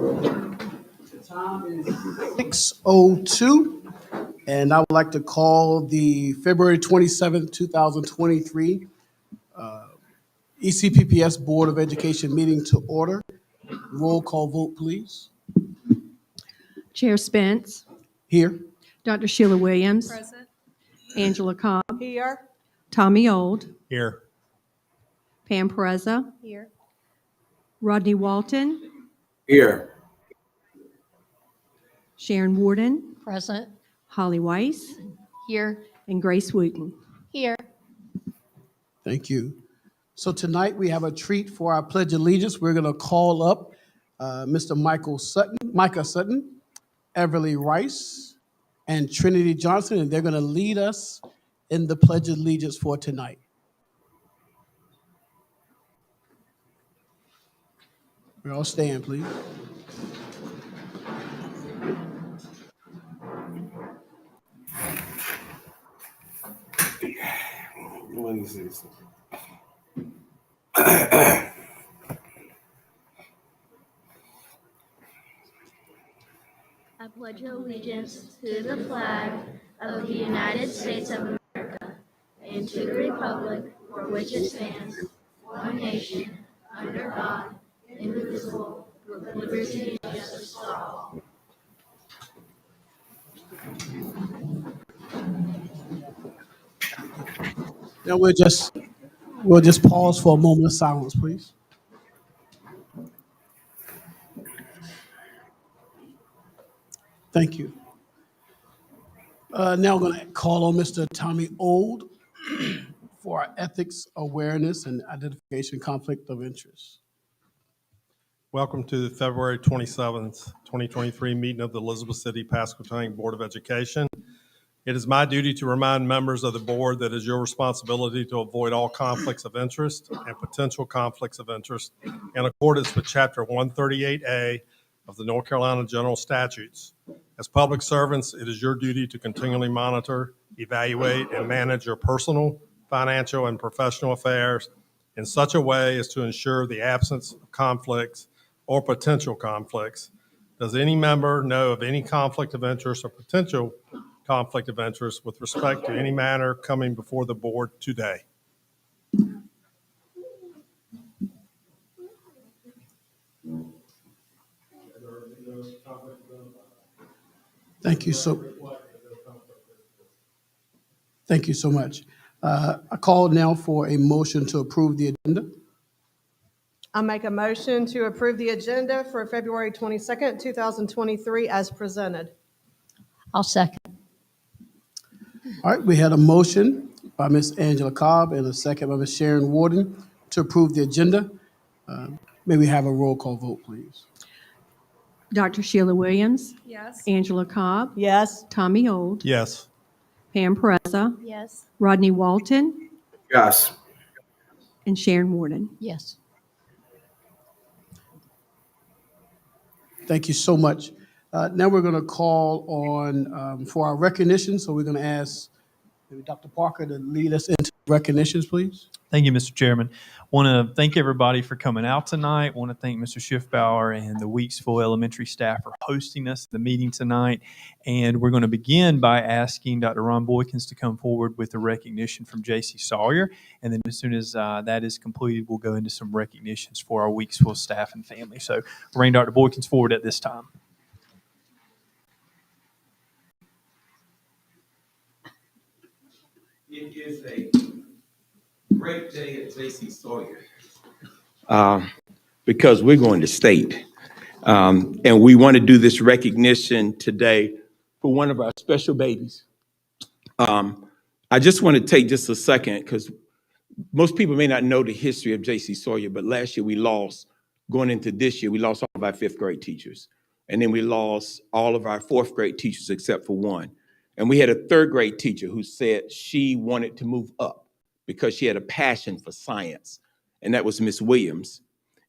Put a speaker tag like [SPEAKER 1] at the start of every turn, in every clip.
[SPEAKER 1] The time is 6:02, and I would like to call the February 27th, 2023 ECPPS Board of Education meeting to order. Roll call vote, please.
[SPEAKER 2] Chair Spence,
[SPEAKER 1] Here.
[SPEAKER 2] Dr. Sheila Williams,
[SPEAKER 3] Present.
[SPEAKER 2] Angela Cobb,
[SPEAKER 3] Here.
[SPEAKER 2] Tommy Old,
[SPEAKER 4] Here.
[SPEAKER 2] Pam Pereza,
[SPEAKER 3] Here.
[SPEAKER 2] Rodney Walton,
[SPEAKER 5] Here.
[SPEAKER 2] Sharon Warden,
[SPEAKER 3] Present.
[SPEAKER 2] Holly Weiss,
[SPEAKER 3] Here.
[SPEAKER 2] and Grace Wooten.
[SPEAKER 3] Here.
[SPEAKER 1] Thank you. So tonight we have a treat for our Pledge of Allegiance. We're going to call up Mr. Micah Sutton, Everly Rice, and Trinity Johnson, and they're going to lead us in the Pledge of Allegiance for tonight. We all stand, please.
[SPEAKER 5] Let me see this.
[SPEAKER 6] I pledge allegiance to the flag of the United States of America and to the republic for which it stands, one nation, under God, indivisible, with liberty and justice for all.
[SPEAKER 1] Now we'll just pause for a moment of silence, please. Thank you. Now I'm going to call on Mr. Tommy Old for our ethics awareness and identification conflict of interest.
[SPEAKER 4] Welcome to the February 27th, 2023 meeting of the Elizabeth City Pasquotank Board of Education. It is my duty to remind members of the board that it is your responsibility to avoid all conflicts of interest and potential conflicts of interest in accordance with Chapter 138A of the North Carolina General Statutes. As public servants, it is your duty to continually monitor, evaluate, and manage your personal, financial, and professional affairs in such a way as to ensure the absence of conflicts or potential conflicts. Does any member know of any conflict of interest or potential conflict of interest with respect to any matter coming before the board today?
[SPEAKER 1] Thank you so much. I call now for a motion to approve the agenda.
[SPEAKER 3] I make a motion to approve the agenda for February 22nd, 2023 as presented.
[SPEAKER 7] I'll second.
[SPEAKER 1] All right, we had a motion by Ms. Angela Cobb and a second by Ms. Sharon Warden to approve the agenda. May we have a roll call vote, please?
[SPEAKER 2] Dr. Sheila Williams,
[SPEAKER 3] Yes.
[SPEAKER 2] Angela Cobb,
[SPEAKER 3] Yes.
[SPEAKER 2] Tommy Old,
[SPEAKER 4] Yes.
[SPEAKER 2] Pam Pereza,
[SPEAKER 6] Yes.
[SPEAKER 2] Rodney Walton,
[SPEAKER 5] Yes.
[SPEAKER 2] and Sharon Warden.
[SPEAKER 7] Yes.
[SPEAKER 1] Thank you so much. Now we're going to call on for our recognition. So we're going to ask maybe Dr. Parker to lead us into recognitions, please.
[SPEAKER 8] Thank you, Mr. Chairman. Want to thank everybody for coming out tonight. Want to thank Mr. Schiffbauer and the Weeksville Elementary staff for hosting us the meeting tonight. And we're going to begin by asking Dr. Ron Boykins to come forward with a recognition from J.C. Sawyer. And then as soon as that is completed, we'll go into some recognitions for our Weeksville staff and family. So bring Dr. Boykins forward at this time.
[SPEAKER 9] It is a great day at J.C. Sawyer because we're going to state. And we want to do this recognition today for one of our special babies. I just want to take just a second because most people may not know the history of J.C. Sawyer, but last year we lost, going into this year, we lost all of our fifth grade teachers. And then we lost all of our fourth grade teachers except for one. And we had a third grade teacher who said she wanted to move up because she had a passion for science. And that was Miss Williams.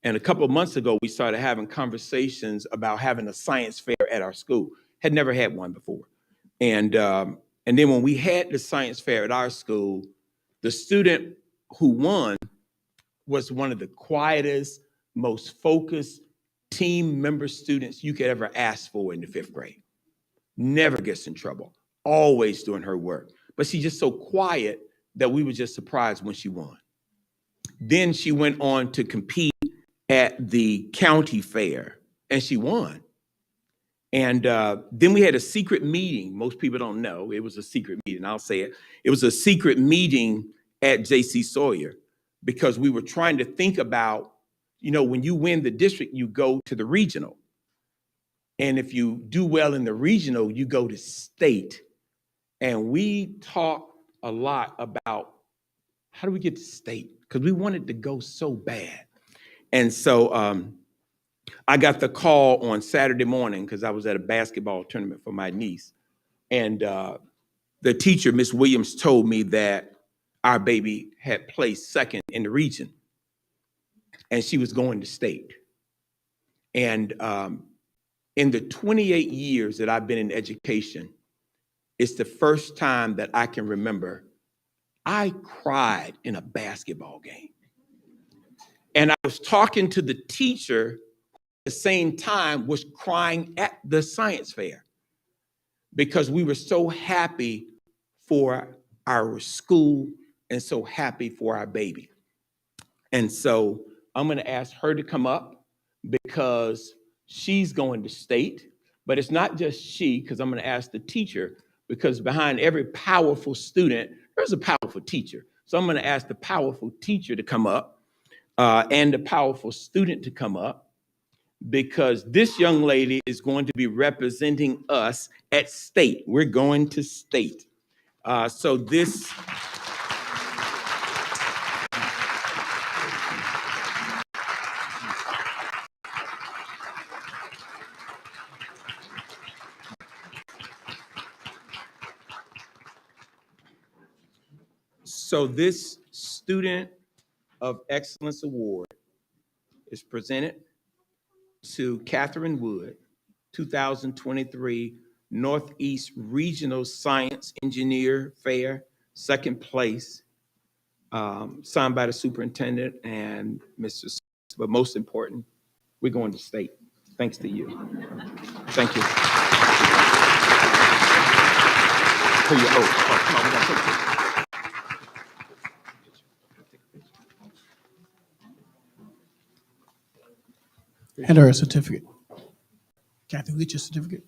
[SPEAKER 9] And a couple of months ago, we started having conversations about having a science fair at our school. Had never had one before. And then when we had the science fair at our school, the student who won was one of the quietest, most focused team member students you could ever ask for in the 5th grade. Never gets in trouble, always doing her work. But she's just so quiet that we were just surprised when she won. Then she went on to compete at the county fair, and she won. And then we had a secret meeting. Most people don't know. It was a secret meeting. I'll say it. It was a secret meeting at J.C. Sawyer because we were trying to think about, when you win the district, you go to the regional. And if you do well in the regional, you go to state. And we talked a lot about how do we get to state? Because we wanted to go so bad. And so I got the call on Saturday morning because I was at a basketball tournament for my niece. And the teacher, Miss Williams, told me that our baby had placed second in the region and she was going to state. And in the 28 years that I've been in education, it's the first time that I can remember I cried in a basketball game. And I was talking to the teacher at the same time was crying at the science fair because we were so happy for our school and so happy for our baby. And so I'm going to ask her to come up because she's going to state, but it's not just she, because I'm going to ask the teacher, because behind every powerful student, there's a powerful teacher. So I'm going to ask the powerful teacher to come up and the powerful student to come up, because this young lady is going to be representing us at state. We're going to state. So this Student of Excellence Award is presented to Catherine Wood, 2023 Northeast Regional Science Engineer Fair, second place, signed by the superintendent and Mr. S- But most important, we're going to state. Thanks to you. Thank you. For your oath. Oh, come on, we gotta take a picture.
[SPEAKER 1] And her certificate. Kathy, get your certificate.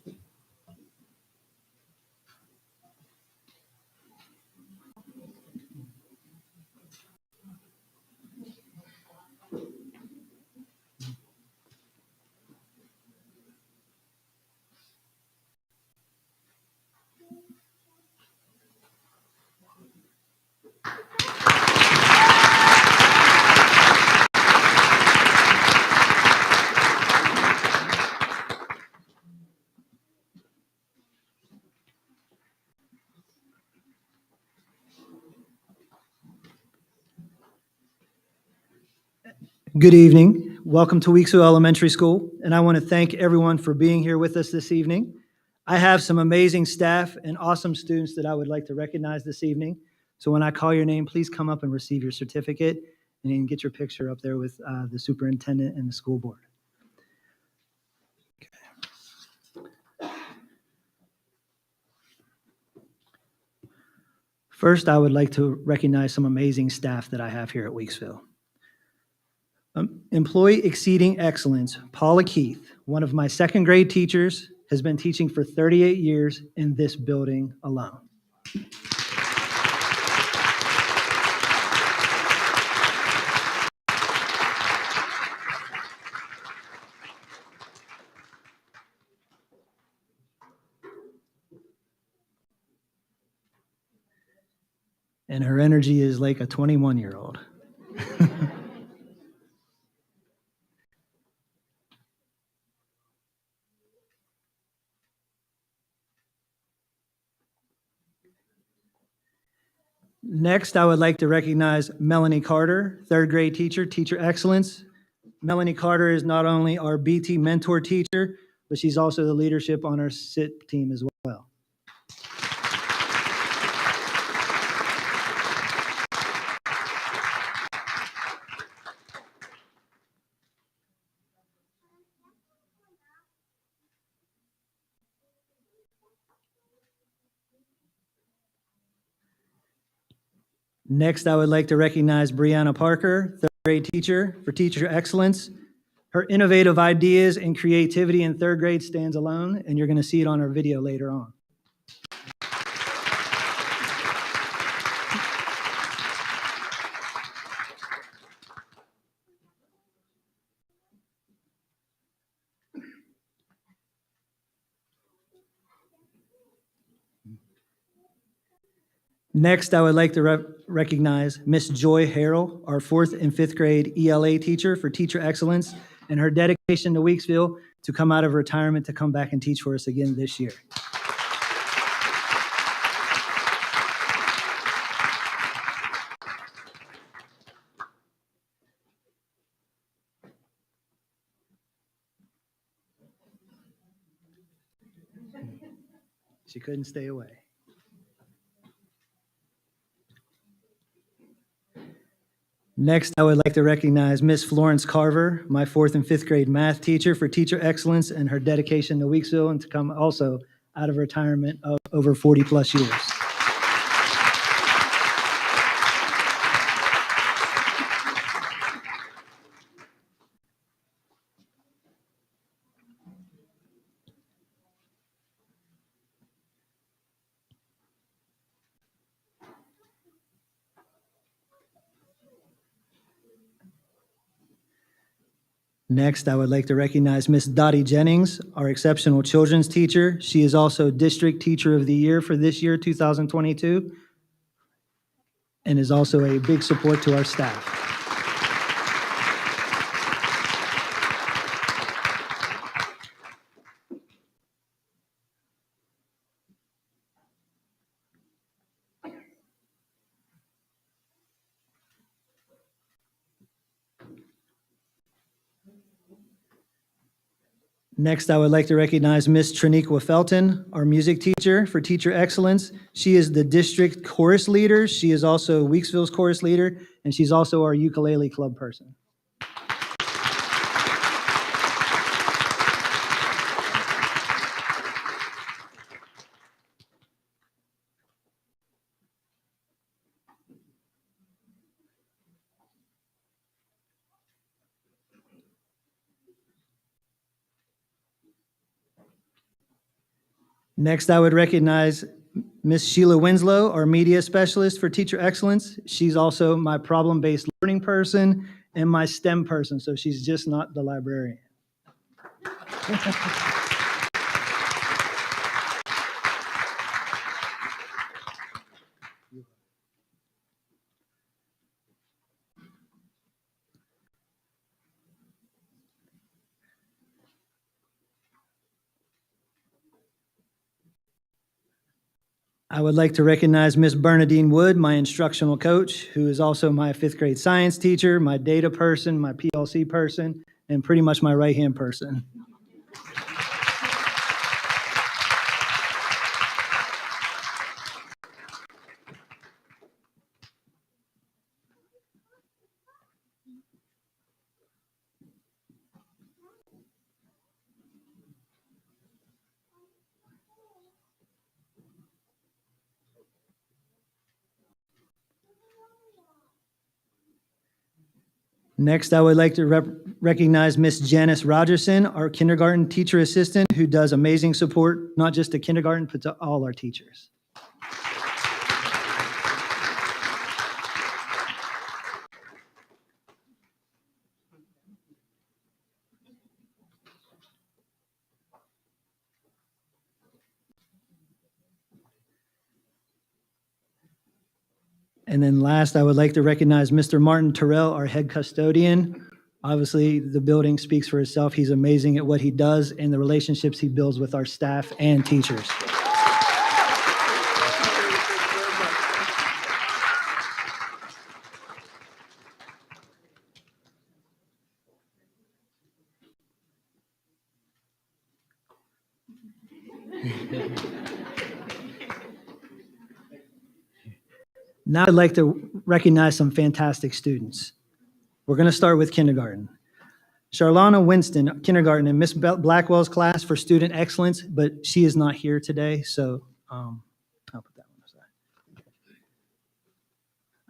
[SPEAKER 7] Good evening. Welcome to Weeksville Elementary School, and I want to thank everyone for being here with us this evening. I have some amazing staff and awesome students that I would like to recognize this evening. So when I call your name, please come up and receive your certificate and you can get your picture up there with the superintendent and the school board. First, I would like to recognize some amazing staff that I have here at Weeksville. Employee Exceeding Excellence, Paula Keith, one of my second grade teachers, has been teaching for 38 years in this building alone. And her energy is like a 21-year-old. Next, I would like to recognize Melanie Carter, third grade teacher, Teacher Excellence. Melanie Carter is not only our BT mentor teacher, but she's also the leadership on our SIT team as well. Next, I would like to recognize Brianna Parker, third grade teacher, for teacher excellence. Her innovative ideas and creativity in third grade stands alone, and you're going to see it on our video later on. Next, I would like to recognize Miss Joy Harrell, our fourth and fifth grade ELA teacher for teacher excellence, and her dedication to Weeksville to come out of retirement to come back and teach for us again this year. She couldn't stay away. Next, I would like to recognize Miss Florence Carver, my fourth and fifth grade math teacher for teacher excellence and her dedication to Weeksville and to come also out of retirement of over 40 plus years. Next, I would like to recognize Miss Dottie Jennings, our exceptional children's teacher. She is also District Teacher of the Year for this year, 2022, and is also a big support to our staff. Next, I would like to recognize Miss Triniqua Felton, our music teacher for teacher excellence. She is the district chorus leader. She is also Weeksville's chorus leader, and she's also our ukulele club person. Next, I would recognize Miss Sheila Winslow, our media specialist for teacher excellence. She's also my problem-based learning person and my STEM person, so she's just not the librarian. I would like to recognize Miss Bernadine Wood, my instructional coach, who is also my fifth grade science teacher, my data person, my PLC person, and pretty much my right-hand person. Next, I would like to recognize Miss Janice Rogerson, our kindergarten teacher assistant, who does amazing support, not just to kindergarten, but to all our teachers. And then last, I would like to recognize Mr. Martin Terrell, our head custodian. Obviously, the building speaks for itself. He's amazing at what he does and the relationships he builds with our staff and teachers. Now I'd like to recognize some fantastic students. We're going to start with kindergarten. Charlana Winston, kindergarten, in Miss Blackwell's class for student excellence, but she is not here today, so I'll put that one aside.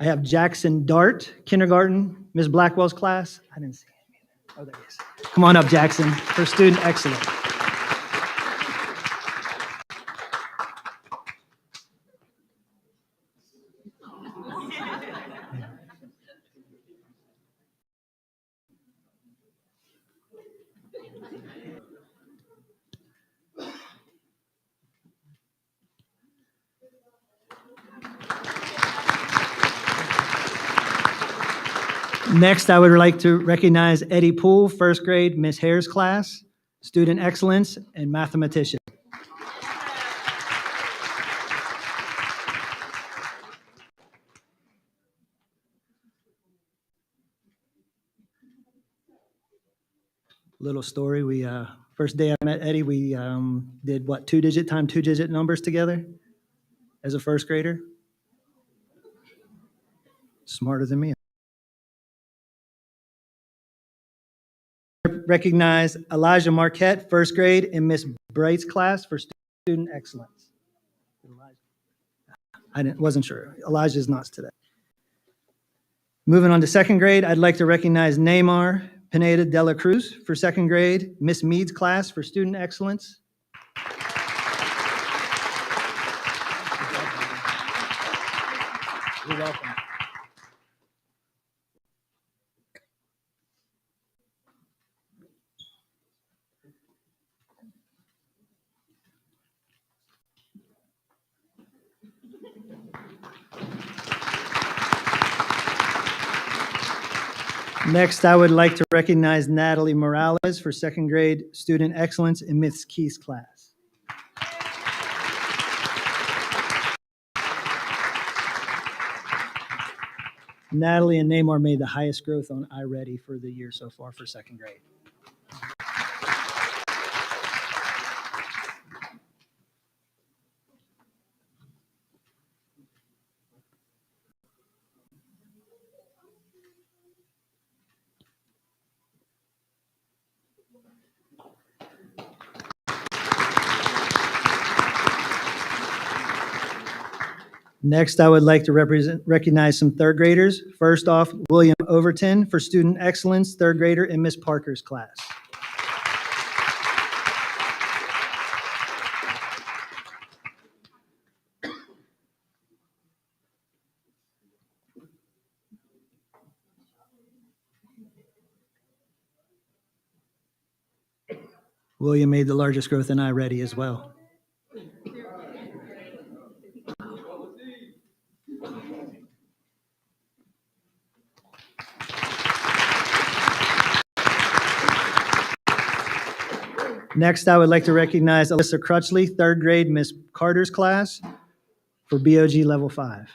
[SPEAKER 7] I have Jackson Dart, kindergarten, Ms. Blackwell's class. I didn't see him either. Oh, there he is. Come on up, Jackson, for student excellence. Next, I would like to recognize Eddie Poole, first grade, Miss Hare's class, student excellence and mathematician. Little story, first day I met Eddie, we did what, two-digit numbers together as a first grader? Smarter than me. Recognize Elijah Marquette, first grade, in Miss Bright's class for student excellence. Wasn't sure. Elijah's not today. Moving on to second grade, I'd like to recognize Neymar Pineda de la Cruz for second grade, Miss Mead's class for student excellence. You're welcome. Next, I would like to recognize Natalie Morales for second grade student excellence in Miss Keith's class. Natalie and Neymar made the highest growth on iReady for the year so far for second grade. Next, I would like to recognize some third graders. First off, William Overton for student excellence, third grader in Miss Parker's class. William made the largest growth in iReady as well. Next, I would like to recognize Alyssa Crutchley, third grade, Miss Carter's class for BOG Level 5.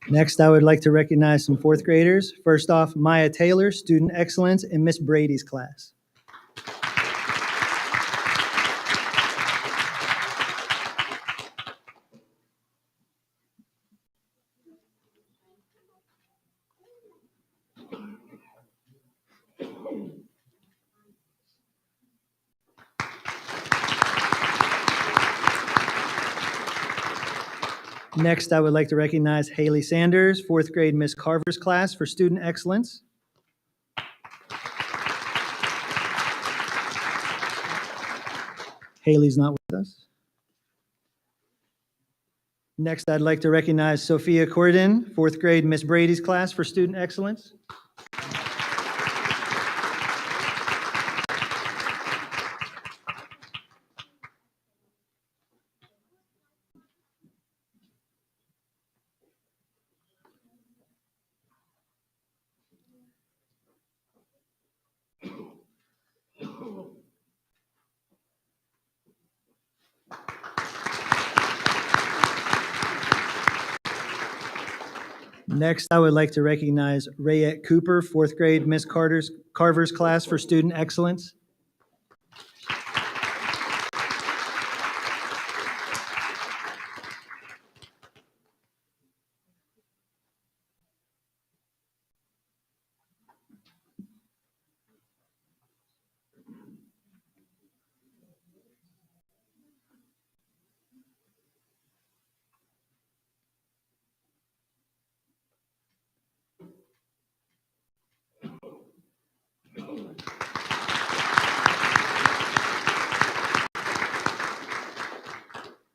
[SPEAKER 7] Next, I would like to recognize some fourth graders. First off, Maya Taylor, student excellence in Miss Brady's class. Next, I would like to recognize Haley Sanders, fourth grade Miss Carver's class for student excellence. Haley's not with us. Next, I'd like to recognize Sophia Corden, fourth grade Miss Brady's class for student excellence. Next, I would like to recognize Rayette Cooper, fourth grade, Miss Carver's class for student excellence.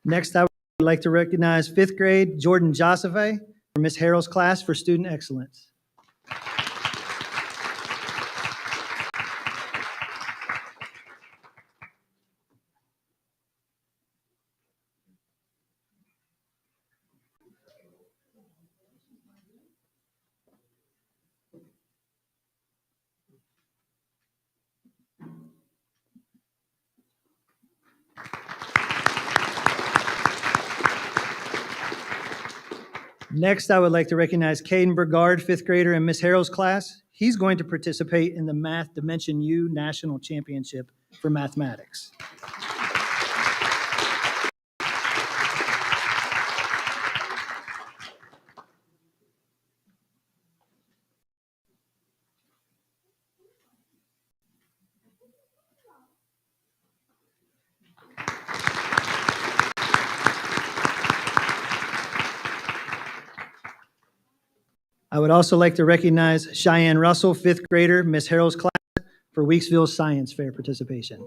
[SPEAKER 7] Next, I would like to recognize fifth grade Jordan Joseph for Miss Harrell's class for student excellence. Next, I would like to recognize Caden Burgard, fifth grader in Miss Harrell's class. He's going to participate in the Math Dimension U National Championship for mathematics. I would also like to recognize Cheyenne Russell, fifth grader, Miss Harrell's class, for Weeksville's Science Fair participation.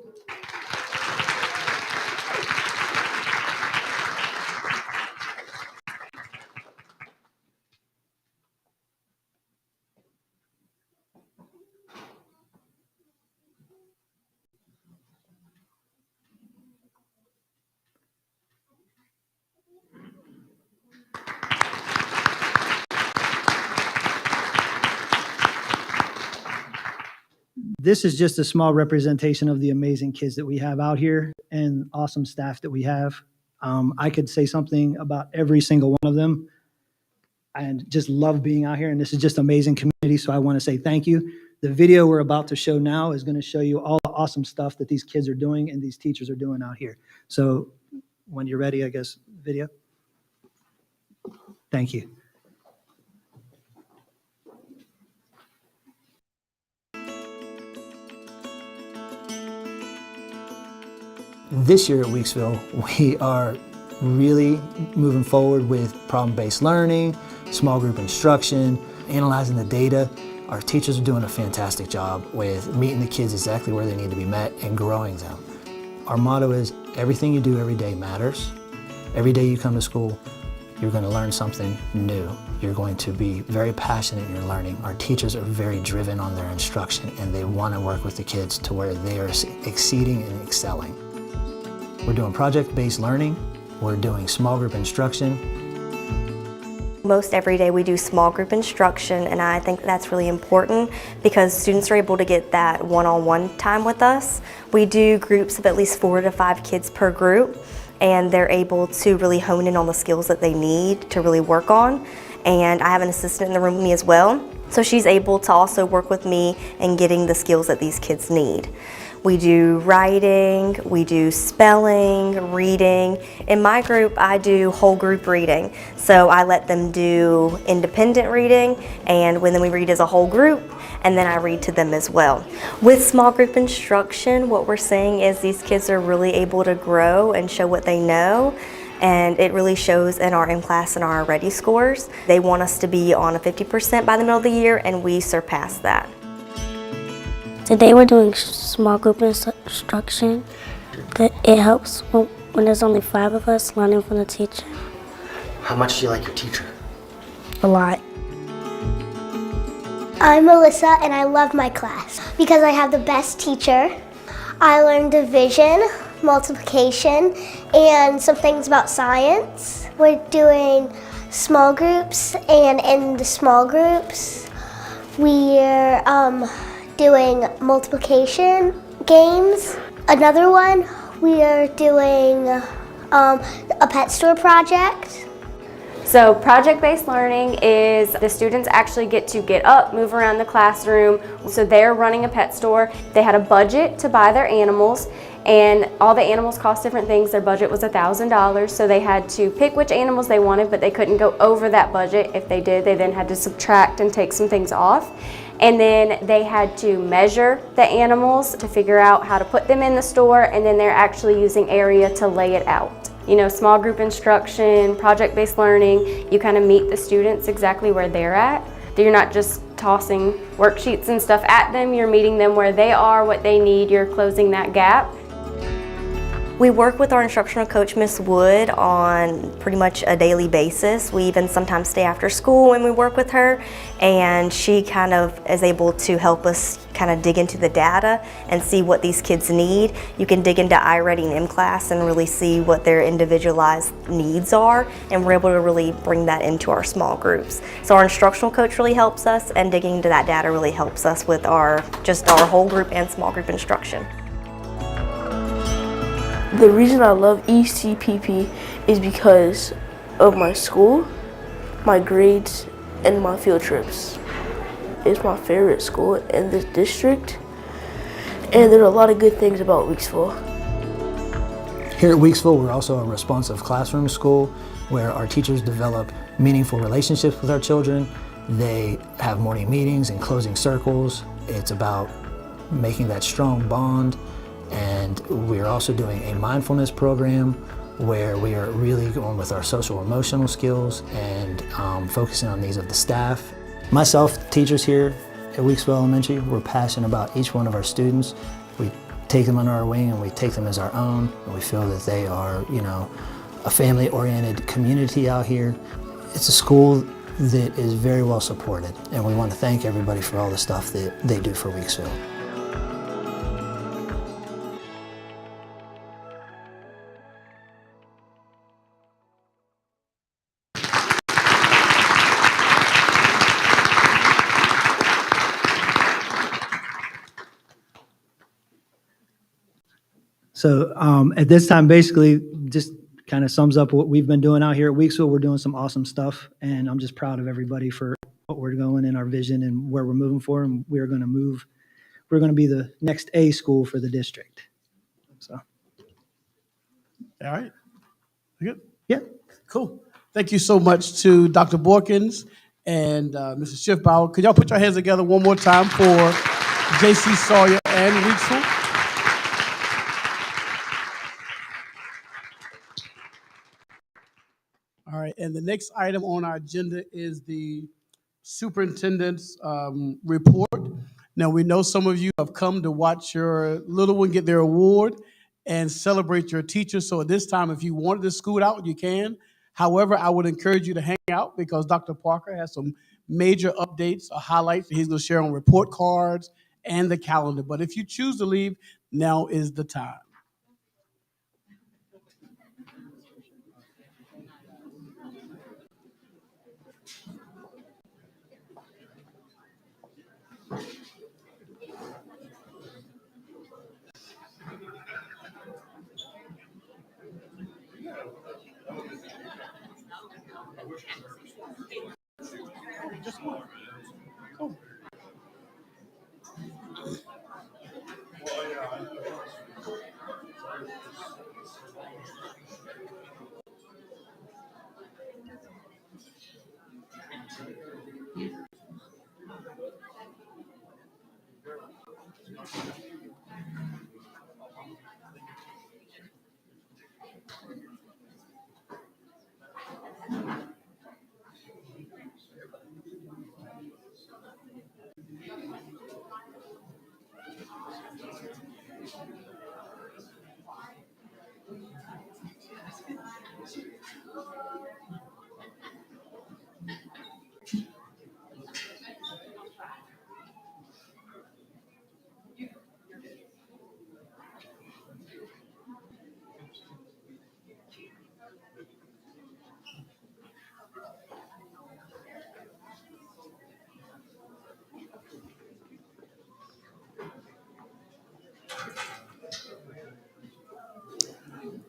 [SPEAKER 7] This is just a small representation of the amazing kids that we have out here and awesome staff that we have. I could say something about every single one of them and just love being out here. And this is just amazing community. So I want to say thank you. The video we're about to show now is going to show you all the awesome stuff that these kids are doing and these teachers are doing out here. So when you're ready, I guess, video. Thank you. This year at Weeksville, we are really moving forward with problem-based learning, small group instruction, analyzing the data. Our teachers are doing a fantastic job with meeting the kids exactly where they need to be met and growing them. Our motto is, everything you do every day matters. Every day you come to school, you're going to learn something new. You're going to be very passionate in your learning. Our teachers are very driven on their instruction and they want to work with the kids to where they are exceeding and excelling. We're doing project-based learning. We're doing small group instruction.
[SPEAKER 10] Most every day we do small group instruction, and I think that's really important because students are able to get that one-on-one time with us. We do groups of at least 4 to 5 kids per group, and they're able to really hone in on the skills that they need to really work on. And I have an assistant in the room with me as well, so she's able to also work with me in getting the skills that these kids need. We do writing, we do spelling, reading. In my group, I do whole group reading. So I let them do independent reading, and then we read as a whole group, and then I read to them as well. With small group instruction, what we're saying is these kids are really able to grow and show what they know, and it really shows in our in-class and our ready scores. They want us to be on a 50% by the middle of the year, and we surpass that.
[SPEAKER 6] Today we're doing small group instruction. It helps when there's only 5 of us learning from the teacher.
[SPEAKER 11] How much do you like your teacher?
[SPEAKER 6] A lot.
[SPEAKER 12] I'm Melissa and I love my class because I have the best teacher. I learned division, multiplication, and some things about science. We're doing small groups, and in the small groups we're doing multiplication games. Another one, we are doing a pet store project.
[SPEAKER 13] So project-based learning is the students actually get up, move around the classroom. So they're running a pet store. They had a budget to buy their animals, and all the animals cost different things. Their budget was $1,000, so they had to pick which animals they wanted, but they couldn't go over that budget. If they did, they then had to subtract and take some things off. And then they had to measure the animals to figure out how to put them in the store, and then they're actually using area to lay it out. You know, small group instruction, project-based learning, you kind of meet the students exactly where they're at. You're not just tossing worksheets and stuff at them, you're meeting them where they are, what they need, you're closing that gap.
[SPEAKER 10] We work with our instructional coach, Miss Wood, on pretty much a daily basis. We even sometimes stay after school when we work with her, and she kind of is able to help us kind of dig into the data and see what these kids need. You can dig into iReady and M-Class and really see what their individualized needs are, and we're able to really bring that into our small groups. So our instructional coach really helps us, and digging into that data really helps us with our whole group and small group instruction.
[SPEAKER 14] The reason I love ECPP is because of my school, my grades, and my field trips. It's my favorite school in this district, and there are a lot of good things about Weeksville.
[SPEAKER 7] Here at Weeksville, we're also a responsive classroom school where our teachers develop meaningful relationships with our children. They have morning meetings and closing circles. It's about making that strong bond. And we're also doing a mindfulness program where we are really going with our social emotional skills and focusing on needs of the staff. Myself, teachers here at Weeksville Elementary, we're passionate about each one of our students. We take them under our wing and we take them as our own, and we feel that they are, you know, a family-oriented community out here. It's a school that is very well supported, and we want to thank everybody for all the stuff that they do for Weeksville. So at this time, basically, just kind of sums up what we've been doing out here at Weeksville. We're doing some awesome stuff, and I'm just proud of everybody for what we're going in our vision and where we're moving for, and we're going to be the next A school for the district. So.
[SPEAKER 1] All right. Good.
[SPEAKER 7] Yeah.
[SPEAKER 1] Cool. Thank you so much to Dr. Borkins and Mrs. Schiffbauer. Could y'all put your hands together one more time for J.C. Sawyer and Weeksville? All right, and the next item on our agenda is the superintendent's report. Now, we know some of you have come to watch your little one get their award and celebrate your teacher. So at this time, if you wanted to scoot out, you can. However, I would encourage you to hang out because Dr. Parker has some major updates or highlights that he's going to share on report cards and the calendar. But if you choose to leave, now is the time.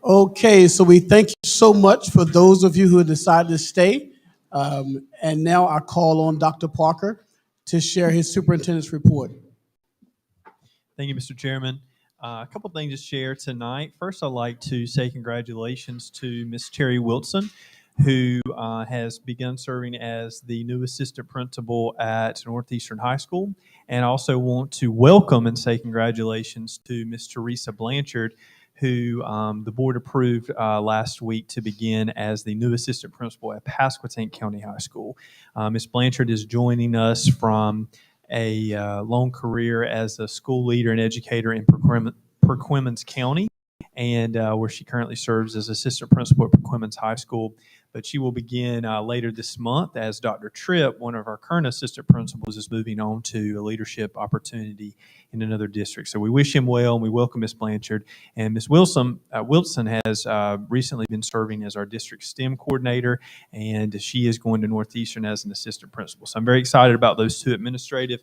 [SPEAKER 1] Okay, so we thank you so much for those of you who decided to stay. And now I call on Dr. Parker to share his superintendent's report.
[SPEAKER 8] Thank you, Mr. Chairman. A couple things to share tonight. First, I'd like to say congratulations to Ms. Terry Wilson, who has begun serving as the new assistant principal at Northeastern High School. And I also want to welcome and say congratulations to Ms. Teresa Blanchard, who the board approved last week to begin as the new assistant principal at Pasquotank County High School. Ms. Blanchard is joining us from a long career as a school leader and educator in Perquimans County, and where she currently serves as assistant principal at Perquimans High School. But she will begin later this month as Dr. Tripp, one of our current assistant principals, is moving on to a leadership opportunity in another district. So we wish him well, and we welcome Ms. Blanchard. And Ms. Wilson has recently been serving as our district STEM coordinator, and she is going to Northeastern as an assistant principal. So I'm very excited about those two administrative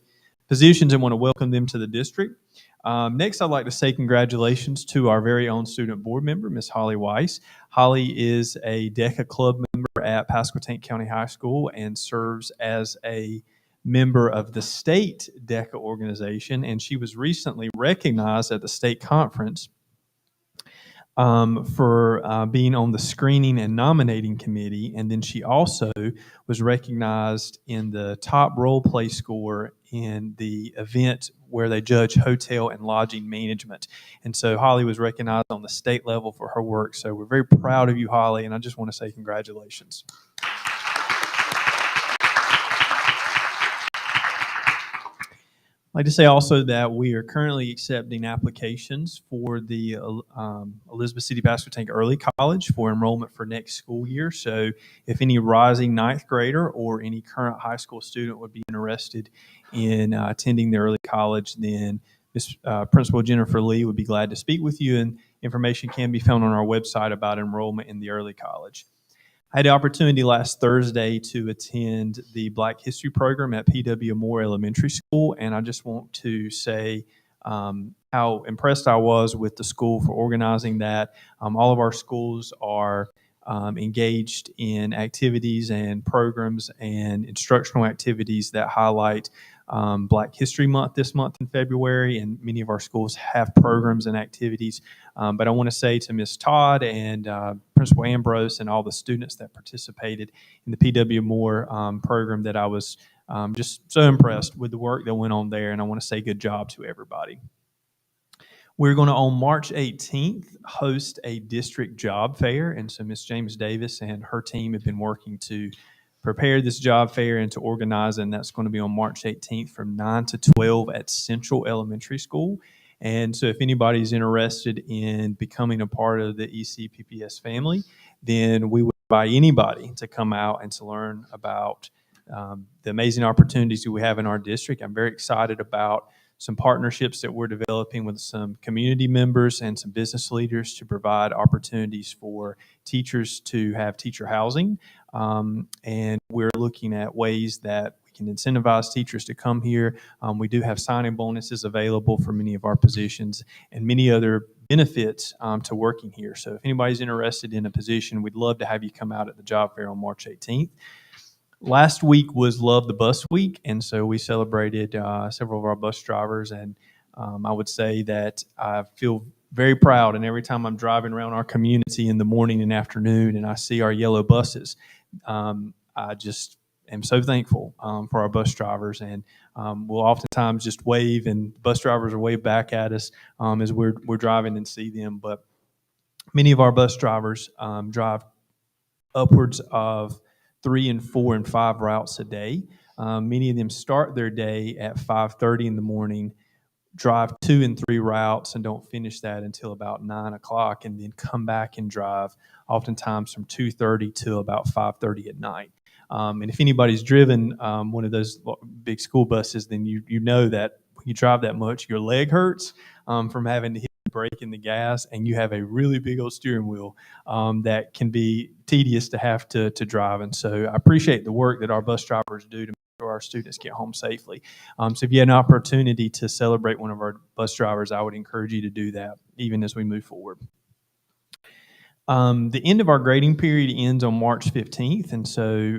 [SPEAKER 8] positions and want to welcome them to the district. Next, I'd like to say congratulations to our very own student board member, Ms. Holly Weiss. Holly is a DECA club member at Pasquotank County High School and serves as a member of the state DECA organization, and she was recently recognized at the state conference for being on the screening and nominating committee. And then she also was recognized in the top role play score in the event where they judge hotel and lodging management. And so Holly was recognized on the state level for her work. So we're very proud of you, Holly, and I just want to say congratulations. I'd like to say also that we are currently accepting applications for the Elizabeth City Pasquotank Early College for enrollment for next school year. So if any rising ninth grader or any current high school student would be interested in attending the early college, then Principal Jennifer Lee would be glad to speak with you, and information can be found on our website about enrollment in the early college. I had the opportunity last Thursday to attend the Black History program at P.W. Moore Elementary School, and I just want to say how impressed I was with the school for organizing that. All of our schools are engaged in activities and programs and instructional activities that highlight Black History Month this month in February, and many of our schools have programs and activities. But I want to say to Ms. Todd and Principal Ambrose and all the students that participated in the P.W. Moore program that I was just so impressed with the work that went on there, and I want to say good job to everybody. We're going to, on March 18th, host a district job fair, and so Ms. James Davis and her team have been working to prepare this job fair and to organize it, and that's going to be on March 18th from 9 to 12 at Central Elementary School. And so if anybody's interested in becoming a part of the ECPPS family, then we would invite anybody to come out and to learn about the amazing opportunities that we have in our district. I'm very excited about some partnerships that we're developing with some community members and some business leaders to provide opportunities for teachers to have teacher housing. And we're looking at ways that we can incentivize teachers to come here. We do have signing bonuses available for many of our positions and many other benefits to working here. So if anybody's interested in a position, we'd love to have you come out at the job fair on March 18th. Last week was Love the Bus Week, and so we celebrated several of our bus drivers, and I would say that I feel very proud, and every time I'm driving around our community in the morning and afternoon and I see our yellow buses, I just am so thankful for our bus drivers, and we'll oftentimes just wave, and bus drivers will wave back at us as we're driving and see them. But many of our bus drivers drive upwards of 3 and 4 and 5 routes a day. Many of them start their day at 5:30 in the morning, drive 2 and 3 routes, and don't finish that until about 9 o'clock, and then come back and drive oftentimes from 2:30 to about 5:30 at night. And if anybody's driven one of those big school buses, then you know that when you drive that much, your leg hurts from having to hit the brake and the gas, and you have a really big old steering wheel that can be tedious to have to drive. And so I appreciate the work that our bus drivers do to make sure our students get home safely. So if you had an opportunity to celebrate one of our bus drivers, I would encourage you to do that, even as we move forward. The end of our grading period ends on March 15th, and so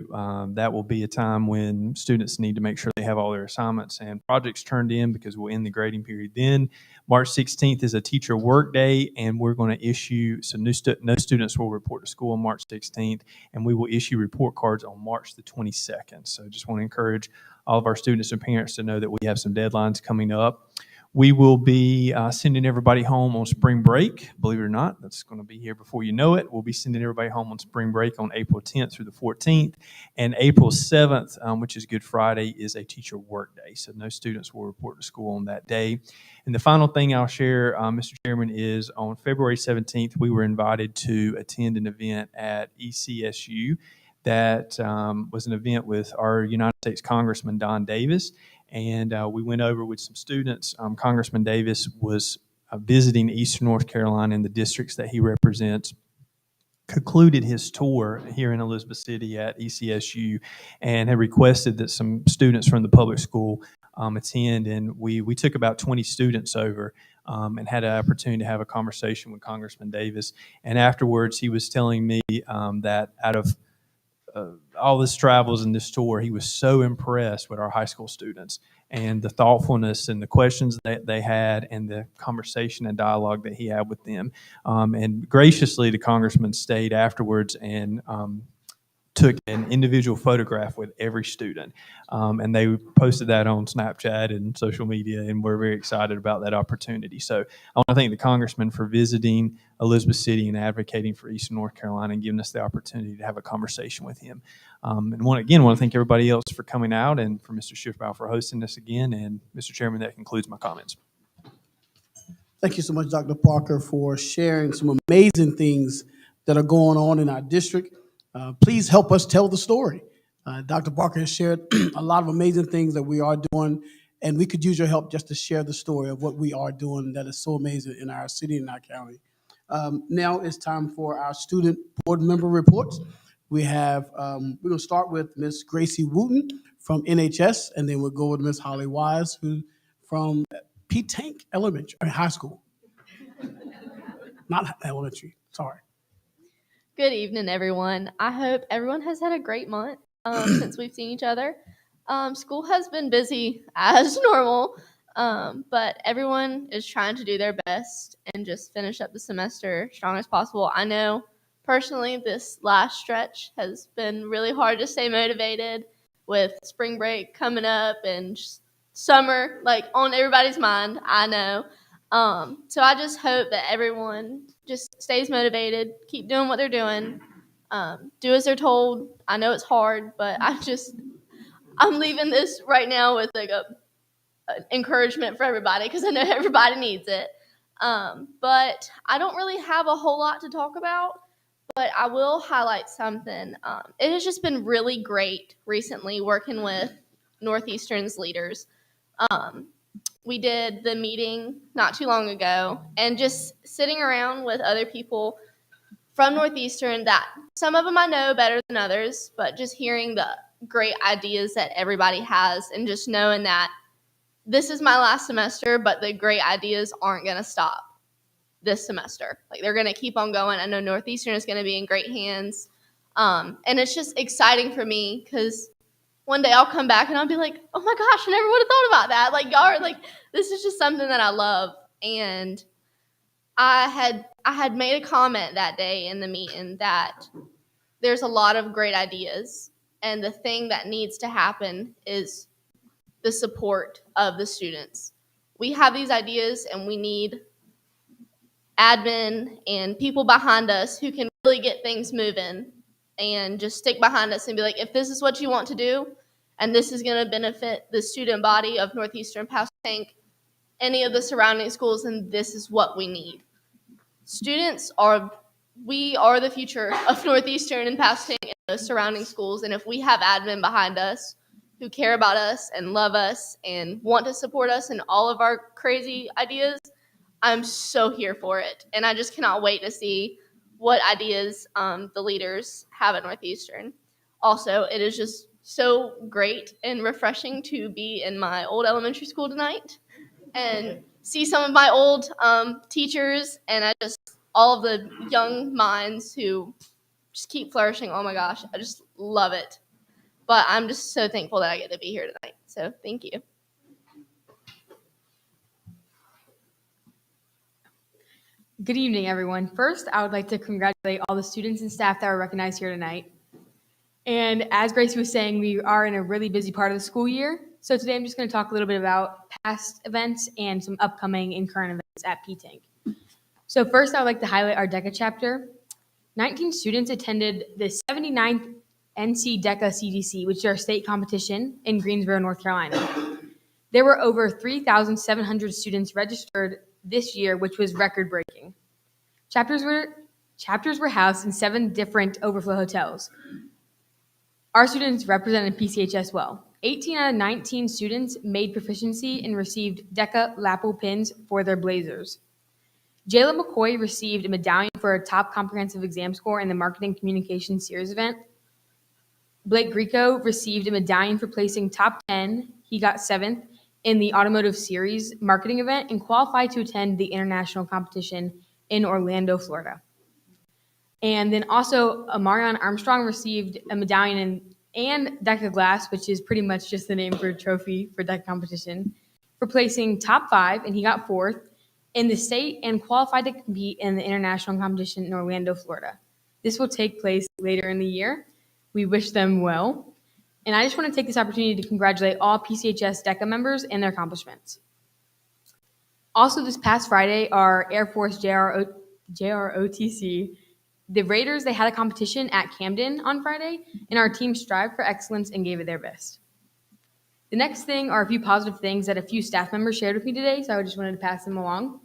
[SPEAKER 8] that will be a time when students need to make sure they have all their assignments and projects turned in because we'll end the grading period then. March 16th is a teacher work day, and we're going to issue, so no students will report to school on March 16th, and we will issue report cards on March the 22nd. So just want to encourage all of our students and parents to know that we have some deadlines coming up. We will be sending everybody home on spring break. Believe it or not, that's going to be here before you know it. We'll be sending everybody home on spring break on April 10th through the 14th. And April 7th, which is Good Friday, is a teacher work day. So no students will report to school on that day. And the final thing I'll share, Mr. Chairman, is on February 17th, we were invited to attend an event at ECSU that was an event with our United States Congressman Don Davis. And we went over with some students. Congressman Davis was visiting Eastern North Carolina in the districts that he represents, concluded his tour here in Elizabeth City at ECSU, and had requested that some students from the public school attend. And we took about 20 students over and had an opportunity to have a conversation with Congressman Davis. And afterwards, he was telling me that out of all this travels and this tour, he was so impressed with our high school students and the thoughtfulness and the questions that they had and the conversation and dialogue that he had with them. And graciously, the congressman stayed afterwards and took an individual photograph with every student. And they posted that on Snapchat and social media, and we're very excited about that opportunity. So I want to thank the congressman for visiting Elizabeth City and advocating for Eastern North Carolina and giving us the opportunity to have a conversation with him. And want to thank everybody else for coming out and for Mr. Schiffbauer for hosting us again. And Mr. Chairman, that concludes my comments.
[SPEAKER 1] Thank you so much, Dr. Parker, for sharing some amazing things that are going on in our district. Please help us tell the story. Dr. Parker has shared a lot of amazing things that we are doing, and we could use your help just to share the story of what we are doing that is so amazing in our city and our county. Now it's time for our student board member reports. We have, we're going to start with Miss Gracie Wooten from NHS, and then we'll go with Miss Holly Wise, who from P-Tank High School. Not elementary, sorry.
[SPEAKER 15] Good evening, everyone. I hope everyone has had a great month since we've seen each other. School has been busy as normal, but everyone is trying to do their best and just finish up the semester strong as possible. I know personally this last stretch has been really hard to stay motivated with spring break coming up and just summer on everybody's mind, I know. So I just hope that everyone just stays motivated, keep doing what they're doing, do as they're told. I know it's hard, but I'm leaving this right now with an encouragement for everybody because I know everybody needs it. But I don't really have a whole lot to talk about, but I will highlight something. It has just been really great recently working with Northeastern's leaders. We did the meeting not too long ago, and just sitting around with other people from Northeastern that some of them I know better than others, but just hearing the great ideas that everybody has and just knowing that this is my last semester, but the great ideas aren't going to stop this semester. They're going to keep on going. I know Northeastern is going to be in great hands. And it's just exciting for me because one day I'll come back and I'll be like, oh my gosh, I never would have thought about that. Y'all are this is just something that I love. And I had made a comment that day in the meeting that there's a lot of great ideas. And the thing that needs to happen is the support of the students. We have these ideas and we need admin and people behind us who can really get things moving and just stick behind us and be like, if this is what you want to do, and this is going to benefit the student body of Northeastern, Pasco-Tank, any of the surrounding schools, and this is what we need. We are the future of Northeastern and Pasco-Tank and the surrounding schools, and if we have admin behind us who care about us and love us and want to support us in all of our crazy ideas, I'm so here for it. And I just cannot wait to see what ideas the leaders have at Northeastern. Also, it is just so great and refreshing to be in my old elementary school tonight and see some of my old teachers. And all of the young minds who just keep flourishing. Oh my gosh, I just love it. But I'm just so thankful that I get to be here tonight. So thank you.
[SPEAKER 16] Good evening, everyone. First, I would like to congratulate all the students and staff that were recognized here tonight. And as Gracie was saying, we are in a really busy part of the school year. So today I'm just going to talk a little bit about past events and some upcoming and current events at P-Tank. So first, I would like to highlight our DECA chapter. 19 students attended the 79th NC DECA CDC, which is our state competition in Greensboro, North Carolina. There were over 3,700 students registered this year, which was record-breaking. Chapters were housed in 7 different overflow hotels. Our students represented PCHS well. 18 out of 19 students made proficiency and received DECA lapel pins for their blazers. Jayla McCoy received a medallion for a top comprehensive exam score in the Marketing Communication Series event. Blake Greco received a medallion for placing top 10. He got 7th in the Automotive Series marketing event and qualified to attend the international competition in Orlando, Florida. And then also, Marion Armstrong received a medallion and DECA glass, which is pretty much just the name for a trophy for DECA competition, for placing top 5, and he got 4th in the state and qualified to compete in the international competition in Orlando, Florida. This will take place later in the year. We wish them well. And I just want to take this opportunity to congratulate all PCHS DECA members and their accomplishments. Also, this past Friday, our Air Force JROTC, the Raiders, they had a competition at Camden on Friday, and our team strived for excellence and gave it their best. The next thing are a few positive things that a few staff members shared with me today, so I just wanted to pass them along.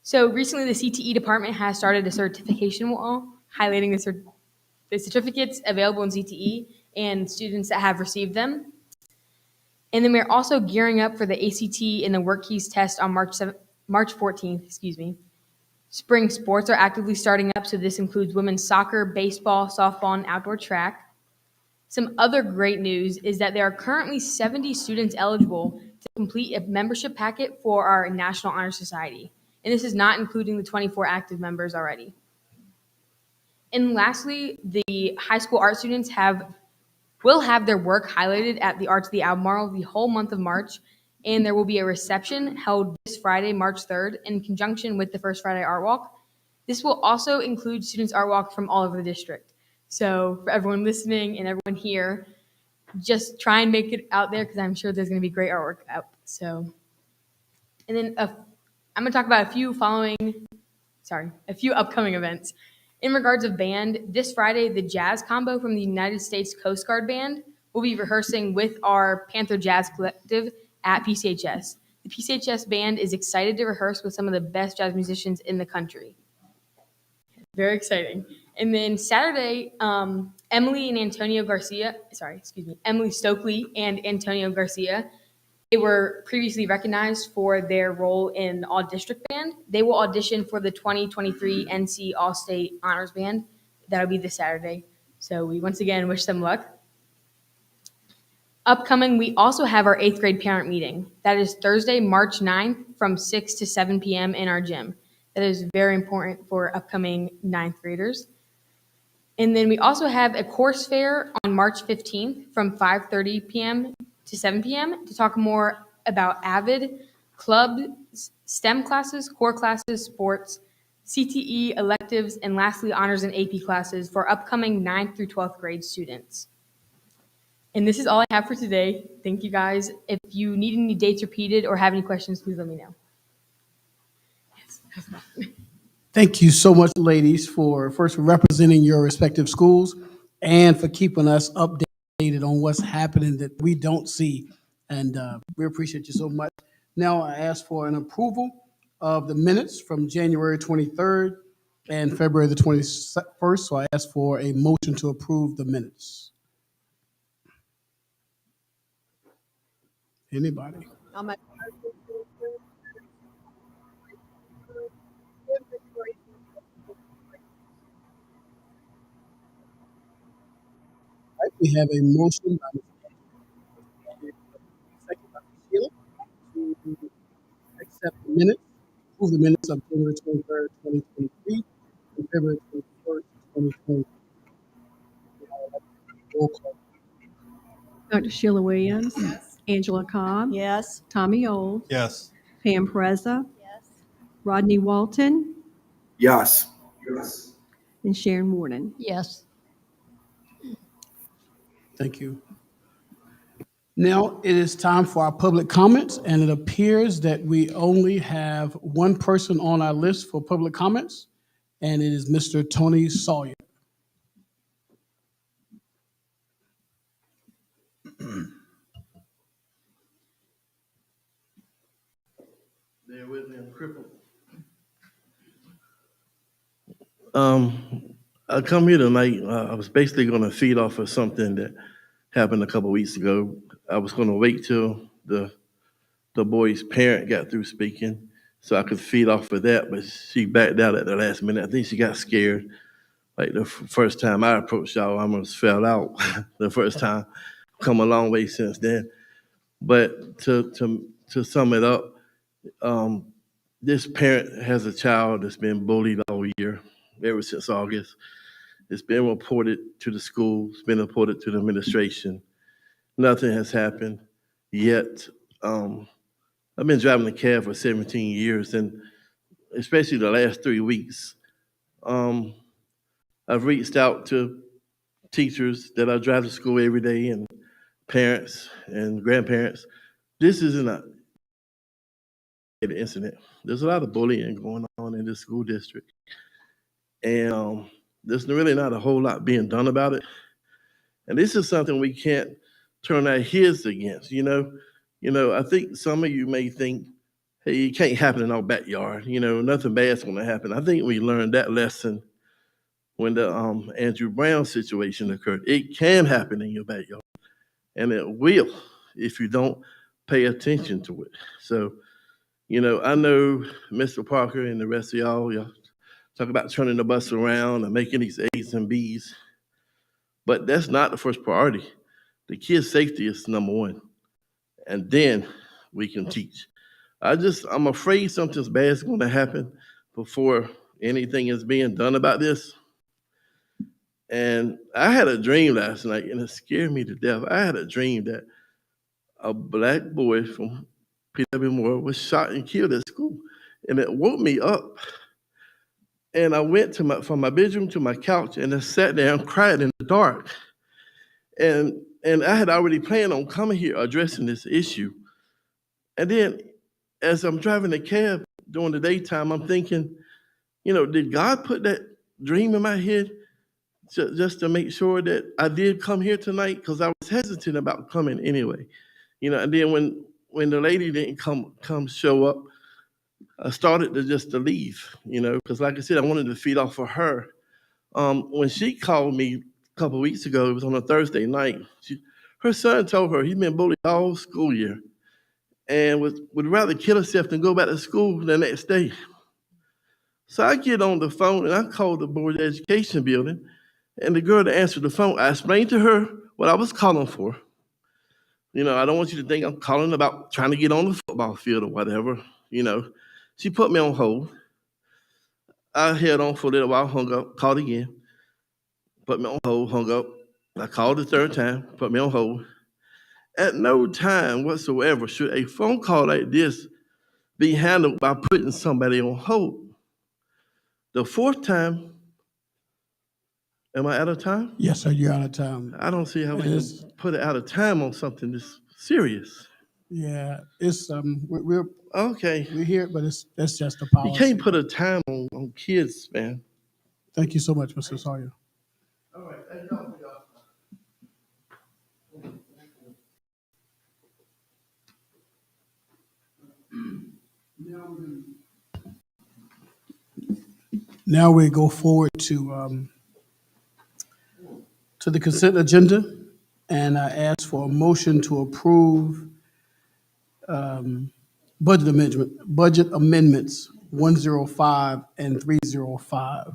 [SPEAKER 16] So recently, the CTE department has started a certification wall highlighting the certificates available in CTE and students that have received them. And then we're also gearing up for the ACT and the Work Keys test on March 14th. Spring sports are actively starting up, so this includes women's soccer, baseball, softball, and outdoor track. Some other great news is that there are currently 70 students eligible to complete a membership packet for our National Honor Society. And this is not including the 24 active members already. And lastly, the high school art students will have their work highlighted at the Arts of the Albemarle the whole month of March, and there will be a reception held this Friday, March 3rd, in conjunction with the First Friday Art Walk. This will also include students' art walk from all over the district. So for everyone listening and everyone here, just try and make it out there because I'm sure there's going to be great artwork up. So, and then I'm going to talk about a few upcoming events. In regards of band, this Friday, the jazz combo from the United States Coast Guard Band will be rehearsing with our Panther Jazz Collective at PCHS. The PCHS band is excited to rehearse with some of the best jazz musicians in the country. Very exciting. And then Saturday, Emily Stokely and Antonio Garcia, they were previously recognized for their role in All District Band. They will audition for the 2023 NC All-State Honors Band. That'll be this Saturday. So we once again wish them luck. Upcoming, we also have our 8th grade parent meeting. That is Thursday, March 9th from 6 to 7 p.m. in our gym. That is very important for upcoming 9th graders. And then we also have a course fair on March 15th from 5:30 p.m. to 7 p.m. to talk more about AVID, clubs, STEM classes, core classes, sports, CTE, electives, and lastly, honors and AP classes for upcoming 9th through 12th grade students. And this is all I have for today. Thank you guys. If you need any dates repeated or have any questions, please let me know. Yes.
[SPEAKER 1] Thank you so much, ladies, for first representing your respective schools and for keeping us updated on what's happening that we don't see. And we appreciate you so much. Now I ask for an approval of the minutes from January 23rd and February the 21st. So I ask for a motion to approve the minutes. Anybody?
[SPEAKER 3] I'll make
[SPEAKER 1] We have a motion by Ms. second by Ms. Sheila to accept the minutes approve the minutes of January 23rd, 2023, and February 21st, 2023. Roll call.
[SPEAKER 2] Dr. Sheila Williams. Angela Cobb.
[SPEAKER 3] Yes.
[SPEAKER 2] Tommy Old.
[SPEAKER 4] Yes.
[SPEAKER 2] Pam Pereza. Rodney Walton.
[SPEAKER 5] Yes.
[SPEAKER 2] And Sharon Warden.
[SPEAKER 6] Yes.
[SPEAKER 1] Thank you. Now it is time for our public comments, and it appears that we only have one person on our list for public comments, and it is Mr. Tony Sawyer.
[SPEAKER 17] Bear with me, I'm crippled. I come here tonight, I was basically gonna feed off of something that happened a couple weeks ago. I was gonna wait till the boy's parent got through speaking so I could feed off of that, but she backed out at the last minute. I think she got scared. Like the first time I approached y'all, I almost fell out the first time. Come a long way since then. But to sum it up, this parent has a child that's been bullied all year, ever since August. It's been reported to the school, it's been reported to the administration. Nothing has happened yet. I've been driving a cab for 17 years, and especially the last 3 weeks, I've reached out to teachers that I drive to school every day and parents and grandparents. This isn't an incident. There's a lot of bullying going on in this school district. And there's really not a whole lot being done about it. And this is something we can't turn our heads against, you know? I think some of you may think, hey, it can't happen in our backyard. Nothing bad's gonna happen. I think we learned that lesson when the Andrew Brown situation occurred. It can happen in your backyard, and it will if you don't pay attention to it. So, I know Mr. Parker and the rest of y'all talk about turning the bus around and making these A's and B's, but that's not the first priority. The kid's safety is number one, and then we can teach. I'm afraid something bad is going to happen before anything is being done about this. And I had a dream last night, and it scared me to death. I had a dream that a black boy from P.W. Moore was shot and killed at school, and it woke me up. And I went from my bedroom to my couch, and I sat there and cried in the dark. And I had already planned on coming here addressing this issue. And then as I'm driving the cab during the daytime, I'm thinking, did God put that dream in my head just to make sure that I did come here tonight? Because I was hesitant about coming anyway. And then when the lady didn't come show up, I started to leave, because like I said, I wanted to feed off of her. When she called me a couple of weeks ago, it was on a Thursday night, her son told her he's been bullied all school year and would rather kill herself than go back to school the next day. So I get on the phone and I called the Board of Education building, and the girl that answered the phone, I explained to her what I was calling for. I don't want you to think I'm calling about trying to get on the football field or whatever. She put me on hold. I held on for a little while, hung up, called again, put me on hold, hung up. I called the third time, put me on hold. At no time whatsoever should a phone call like this be handled by putting somebody on hold. The fourth time, am I out of time?
[SPEAKER 1] Yes, sir, you're out of time.
[SPEAKER 17] I don't see how we can put it out of time on something this serious.
[SPEAKER 1] Yeah, it's we're
[SPEAKER 17] okay.
[SPEAKER 1] We're here, but that's just a policy.
[SPEAKER 17] You can't put a time on kids, man.
[SPEAKER 1] Thank you so much, Mr. Sawyer.
[SPEAKER 17] All right, thank you.
[SPEAKER 1] Now we go forward to the consent agenda, and I ask for a motion to approve budget amendments 105 and 305.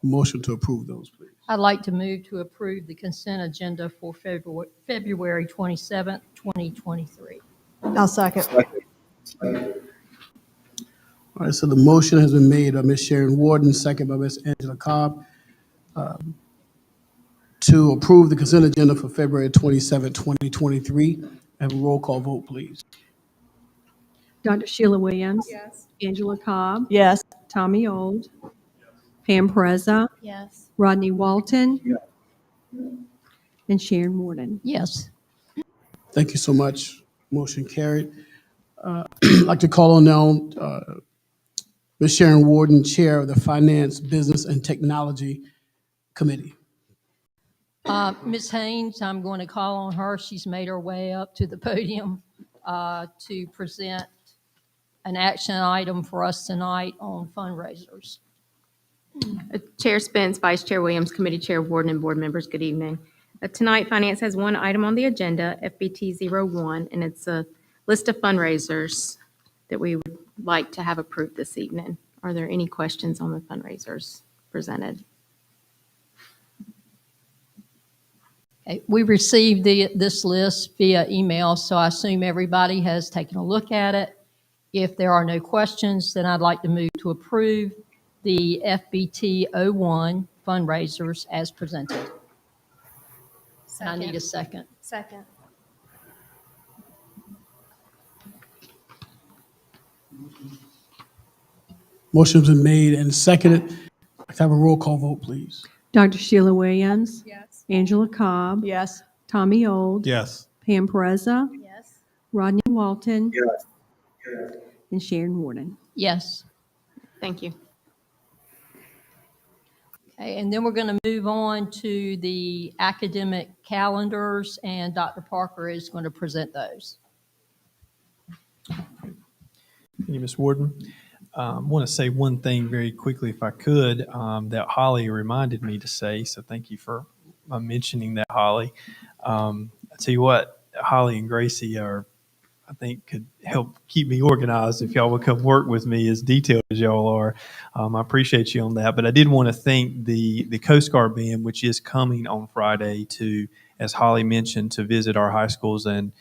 [SPEAKER 1] Motion to approve those, please.
[SPEAKER 6] I'd like to move to approve the consent agenda for February 27th, 2023.
[SPEAKER 3] I'll second.
[SPEAKER 1] All All right, so the motion has been made by Ms. Sharon Warden, second by Ms. Angela Cobb, to approve the consent agenda for February 27, 2023. Have a roll call vote, please.
[SPEAKER 2] Dr. Sheila Williams.
[SPEAKER 3] Yes.
[SPEAKER 2] Angela Cobb.
[SPEAKER 3] Yes.
[SPEAKER 2] Tommy Old. Pam Preza.
[SPEAKER 15] Yes.
[SPEAKER 2] Rodney Walton. And Sharon Warden.
[SPEAKER 18] Yes.
[SPEAKER 1] Thank you so much. Motion carried. I'd like to call on now Ms. Sharon Warden, Chair of the Finance, Business, and Technology Committee.
[SPEAKER 18] Ms. Haynes, I'm going to call on her. She's made her way up to the podium to present an action item for us tonight on fundraisers.
[SPEAKER 19] Chair Spence, Vice Chair Williams, Committee Chair Warden, and board members, good evening. Tonight, Finance has one item on the agenda, FBT 01, and it's a list of fundraisers that we would like to have approved this evening. Are there any questions on the fundraisers presented?
[SPEAKER 18] Okay, we received this list via email, so I assume everybody has taken a look at it. If there are no questions, then I'd like to move to approve the FBT 01 fundraisers as presented. I need a second.
[SPEAKER 15] Second.
[SPEAKER 1] Motion's been made and seconded. Let's have a roll call vote, please.
[SPEAKER 2] Dr. Sheila Williams.
[SPEAKER 3] Yes.
[SPEAKER 2] Angela Cobb.
[SPEAKER 3] Yes.
[SPEAKER 2] Tommy Old.
[SPEAKER 4] Yes.
[SPEAKER 2] Pam Preza.
[SPEAKER 15] Yes.
[SPEAKER 2] Rodney Walton.
[SPEAKER 5] Yes.
[SPEAKER 2] And Sharon Warden.
[SPEAKER 18] Yes.
[SPEAKER 19] Thank you.
[SPEAKER 18] Okay, and then we're going to move on to the academic calendars, and Dr. Parker is going to present those.
[SPEAKER 8] Thank you, Ms. Warden. I want to say one thing very quickly, if I could, that Holly reminded me to say, so thank you for mentioning that, Holly. I tell you what, Holly and Gracie are, I think, could help keep me organized if y'all would come work with me, as detailed as y'all are. I appreciate you on that. But I did want to thank the Coast Guard Band, which is coming on Friday to, as Holly mentioned, to visit our high schools and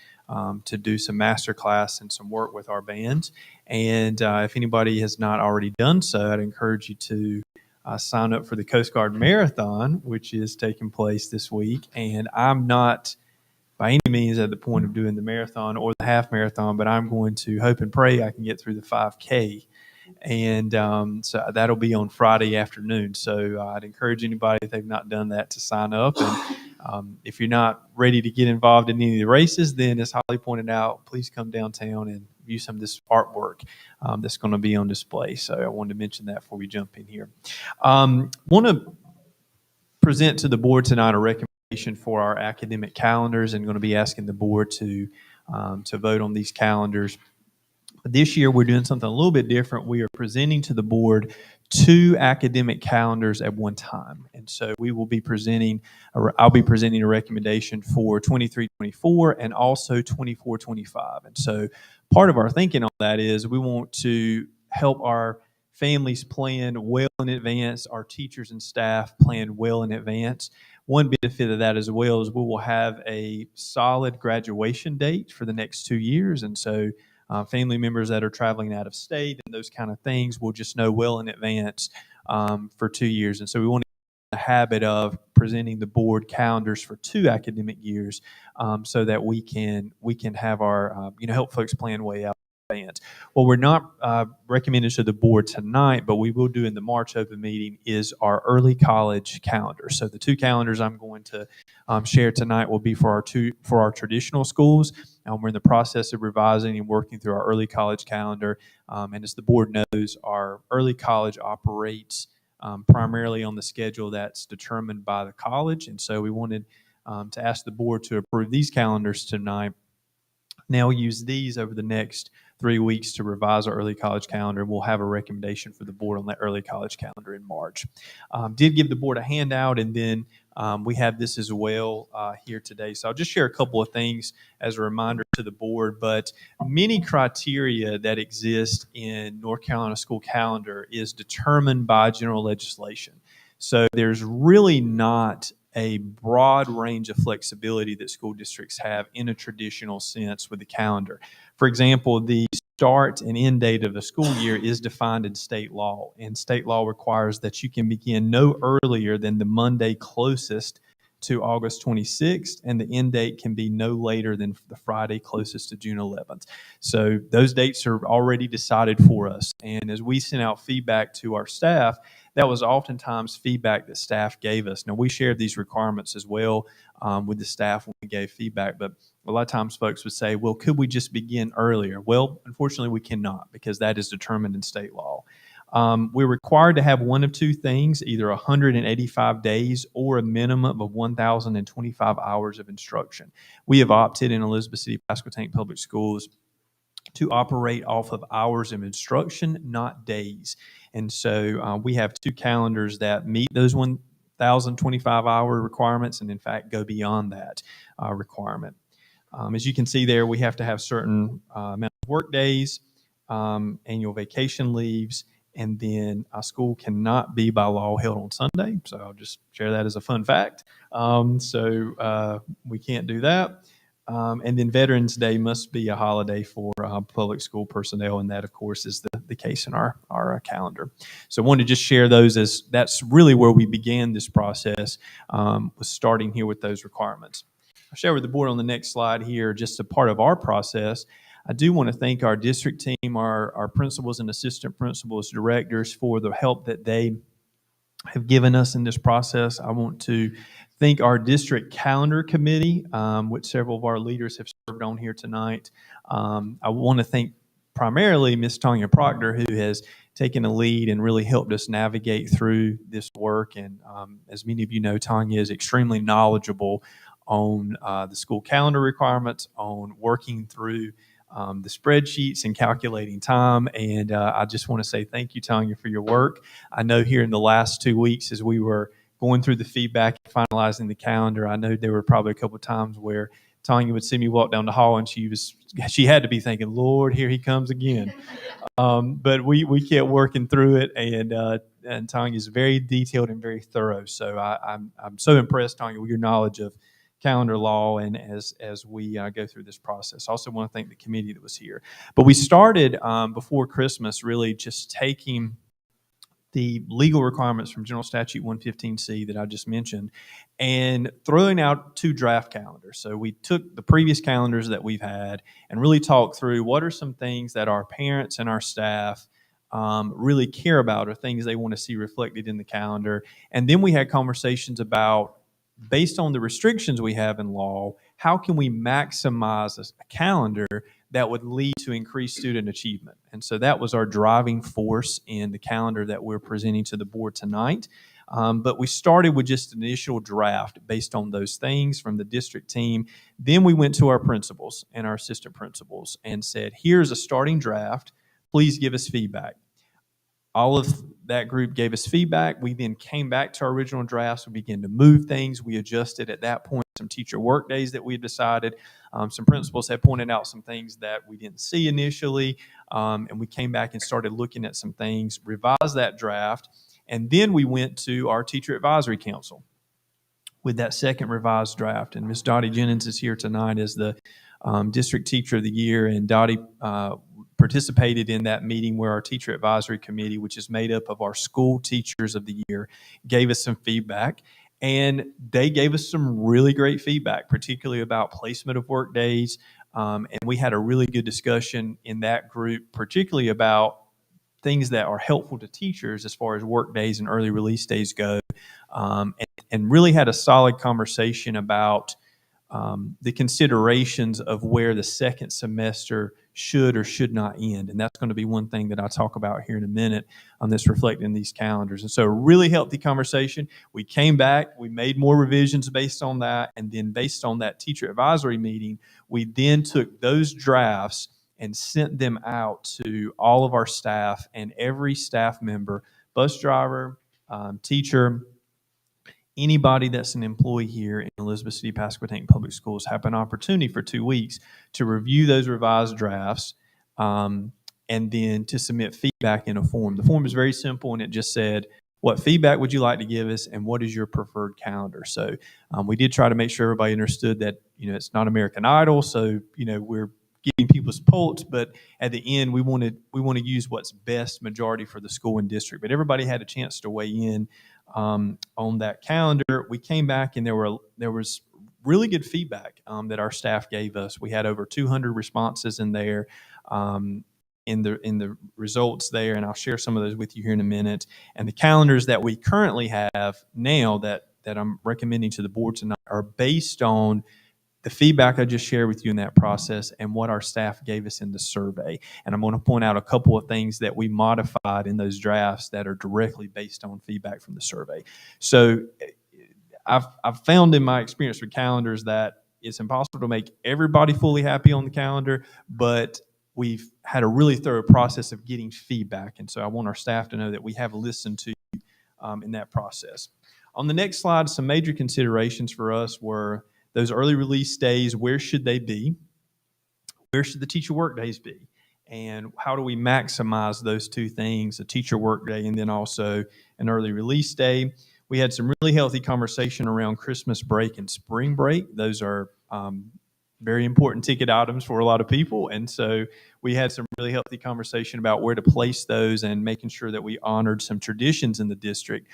[SPEAKER 8] to do some master class and some work with our bands. And if anybody has not already done so, I'd encourage you to sign up for the Coast Guard Marathon, which is taking place this week. And I'm not by any means at the point of doing the marathon or the half marathon, but I'm going to hope and pray I can get through the 5K. And so that'll be on Friday afternoon. So I'd encourage anybody, if they've not done that, to sign up. And if you're not ready to get involved in any of the races, then as Holly pointed out, please come downtown and view some of this artwork that's going to be on display. So I wanted to mention that before we jump in here. Want to present to the board tonight a recommendation for our academic calendars, and going to be asking the board to vote on these calendars. This year, we're doing something a little bit different. We are presenting to the board 2 academic calendars at one time. And so we will be presenting, I'll be presenting a recommendation for 23-24 and also 24-25. And so part of our thinking on that is we want to help our families plan well in advance, our teachers and staff plan well in advance. One benefit of that as well is we will have a solid graduation date for the next 2 years. And so family members that are traveling out of state and those kind of things will just know well in advance for 2 years. And so we want to get the habit of presenting the board calendars for 2 academic years so that we can have our, help folks plan way out in advance. What we're not recommending to the board tonight, but we will do in the March open meeting, is our early college calendar. So the 2 calendars I'm going to share tonight will be for our traditional schools. We're in the process of revising and working through our early college calendar. And as the board knows, our early college operates primarily on the schedule that's determined by the college. And so we wanted to ask the board to approve these calendars tonight. Now we'll use these over the next 3 weeks to revise our early college calendar. We'll have a recommendation for the board on that early college calendar in March. Did give the board a handout, and then we have this as well here today. So I'll just share a couple of things as a reminder to the board, but many criteria that exist in North Carolina school calendar is determined by general legislation. So there's really not a broad range of flexibility that school districts have in a traditional sense with the calendar. For example, the start and end date of the school year is defined in state law, and state law requires that you can begin no earlier than the Monday closest to August 26th, and the end date can be no later than the Friday closest to June 11th. So those dates are already decided for us. And as we sent out feedback to our staff, that was oftentimes feedback that staff gave us. Now, we shared these requirements as well with the staff when we gave feedback, but a lot of times folks would say, well, could we just begin earlier? Well, unfortunately, we cannot, because that is determined in state law. We're required to have one of two things, either 185 days or a minimum of 1,025 hours of instruction. We have opted in Elizabeth City Pasquotank Public Schools to operate off of hours of instruction, not days. And so we have two calendars that meet those 1,025 hour requirements and in fact go beyond that requirement. As you can see there, we have to have certain amount of work days, annual vacation leaves, and then our school cannot be by law held on Sunday. So I'll just share that as a fun fact. So we can't do that. And then Veterans Day must be a holiday for public school personnel, and that, of course, is the case in our calendar. So I wanted to just share those, as that's really where we began this process, was starting here with those requirements. I'll share with the board on the next slide here just a part of our process. I do want to thank our district team, our principals and assistant principals, directors, for the help that they have given us in this process. I want to thank our district calendar committee, which several of our leaders have served on here tonight. I want to thank primarily Ms. Tanya Proctor, who has taken a lead and really helped us navigate through this work. And as many of you know, Tanya is extremely knowledgeable on the school calendar requirements, on working through the spreadsheets and calculating time. And I just want to say thank you, Tanya, for your work. I know here in the last 2 weeks, as we were going through the feedback and finalizing the calendar, I know there were probably a couple of times where Tanya would see me walk down the hall and she had to be thinking, Lord, here he comes again. But we kept working through it, and Tanya is very detailed and very thorough. So I'm so impressed, Tanya, with your knowledge of calendar law, and as we go through this process. I also want to thank the committee that was here. But we started before Christmas really just taking the legal requirements from General Statute 115C that I just mentioned and throwing out 2 draft calendars. So we took the previous calendars that we've had and really talked through what are some things that our parents and our staff really care about, or things they want to see reflected in the calendar. And then we had conversations about, based on the restrictions we have in law, how can we maximize a calendar that would lead to increased student achievement? And so that was our driving force in the calendar that we're presenting to the board tonight. But we started with just an initial draft based on those things from the district team. Then we went to our principals and our assistant principals and said, here's a starting draft. Please give us feedback. All of that group gave us feedback. We then came back to our original drafts. We began to move things. We adjusted at that point some teacher work days that we had decided. Some principals had pointed out some things that we didn't see initially. And we came back and started looking at some things, revised that draft. And then we went to our teacher advisory council with that second revised draft. And Ms. Dottie Jennings is here tonight as the district teacher of the year. And Dottie participated in that meeting where our teacher advisory committee, which is made up of our school teachers of the year, gave us some feedback. And they gave us some really great feedback, particularly about placement of work days. And we had a really good discussion in that group, particularly about things that are helpful to teachers as far as work days and early release days go. And really had a solid conversation about the considerations of where the second semester should or should not end. And that's going to be one thing that I'll talk about here in a minute that's reflected in these calendars. And so a really healthy conversation. We came back, we made more revisions based on that. And then based on that teacher advisory meeting, we then took those drafts and sent them out to all of our staff, and every staff member, bus driver, teacher, anybody that's an employee here in Elizabeth City Pasquotank Public Schools have an opportunity for 2 weeks to review those revised drafts and then to submit feedback in a form. The form is very simple, and it just said, what feedback would you like to give us, and what is your preferred calendar? So we did try to make sure everybody understood that, it's not American Idol, so, we're getting people's pulse, but at the end, we want to use what's best majority for the school and district. But everybody had a chance to weigh in on that calendar. We came back and there was really good feedback that our staff gave us. We had over 200 responses in there. In the results there, and I'll share some of those with you here in a minute. And the calendars that we currently have now that I'm recommending to the board tonight are based on the feedback I just shared with you in that process and what our staff gave us in the survey. And I'm going to point out a couple of things that we modified in those drafts that are directly based on feedback from the survey. So I've found in my experience with calendars that it's impossible to make everybody fully happy on the calendar, but we've had a really thorough process of getting feedback. And so I want our staff to know that we have listened to you in that process. On the next slide, some major considerations for us were those early release days. Where should they be? Where should the teacher work days be? And how do we maximize those two things, a teacher work day and then also an early release day? We had some really healthy conversation around Christmas break and spring break. Those are very important ticket items for a lot of people. And so we had some really healthy conversation about where to place those and making sure that we honored some traditions in the district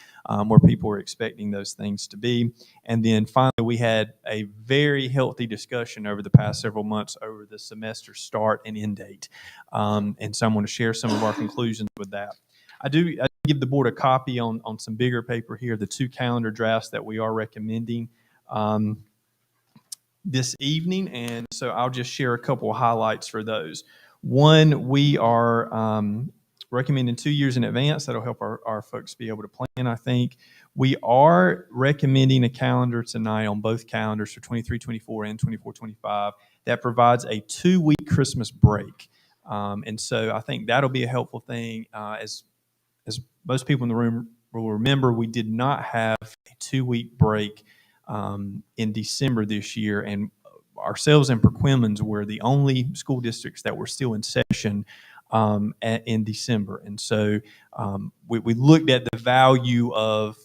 [SPEAKER 8] where people were expecting those things to be. And then finally, we had a very healthy discussion over the past several months over the semester start and end date. And so I'm going to share some of our conclusions with that. I give the board a copy on some bigger paper here, the 2 calendar drafts that we are recommending this evening, and so I'll just share a couple of highlights for those. One, we are recommending 2 years in advance. That'll help our folks be able to plan, I think. We are recommending a calendar tonight on both calendars for 23-24 and 24-25 that provides a 2-week Christmas break. And so I think that'll be a helpful thing. As most people in the room will remember, we did not have a 2-week break in December this year, and ourselves and Perquimans were the only school districts that were still in session in December. And so we looked at the value of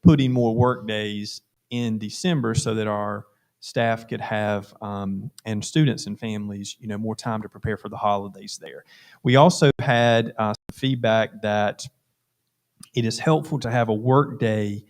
[SPEAKER 8] putting more work days in December so that our staff could have, and students and families, more time to prepare for the holidays there. We also had some feedback that it is helpful to have a work day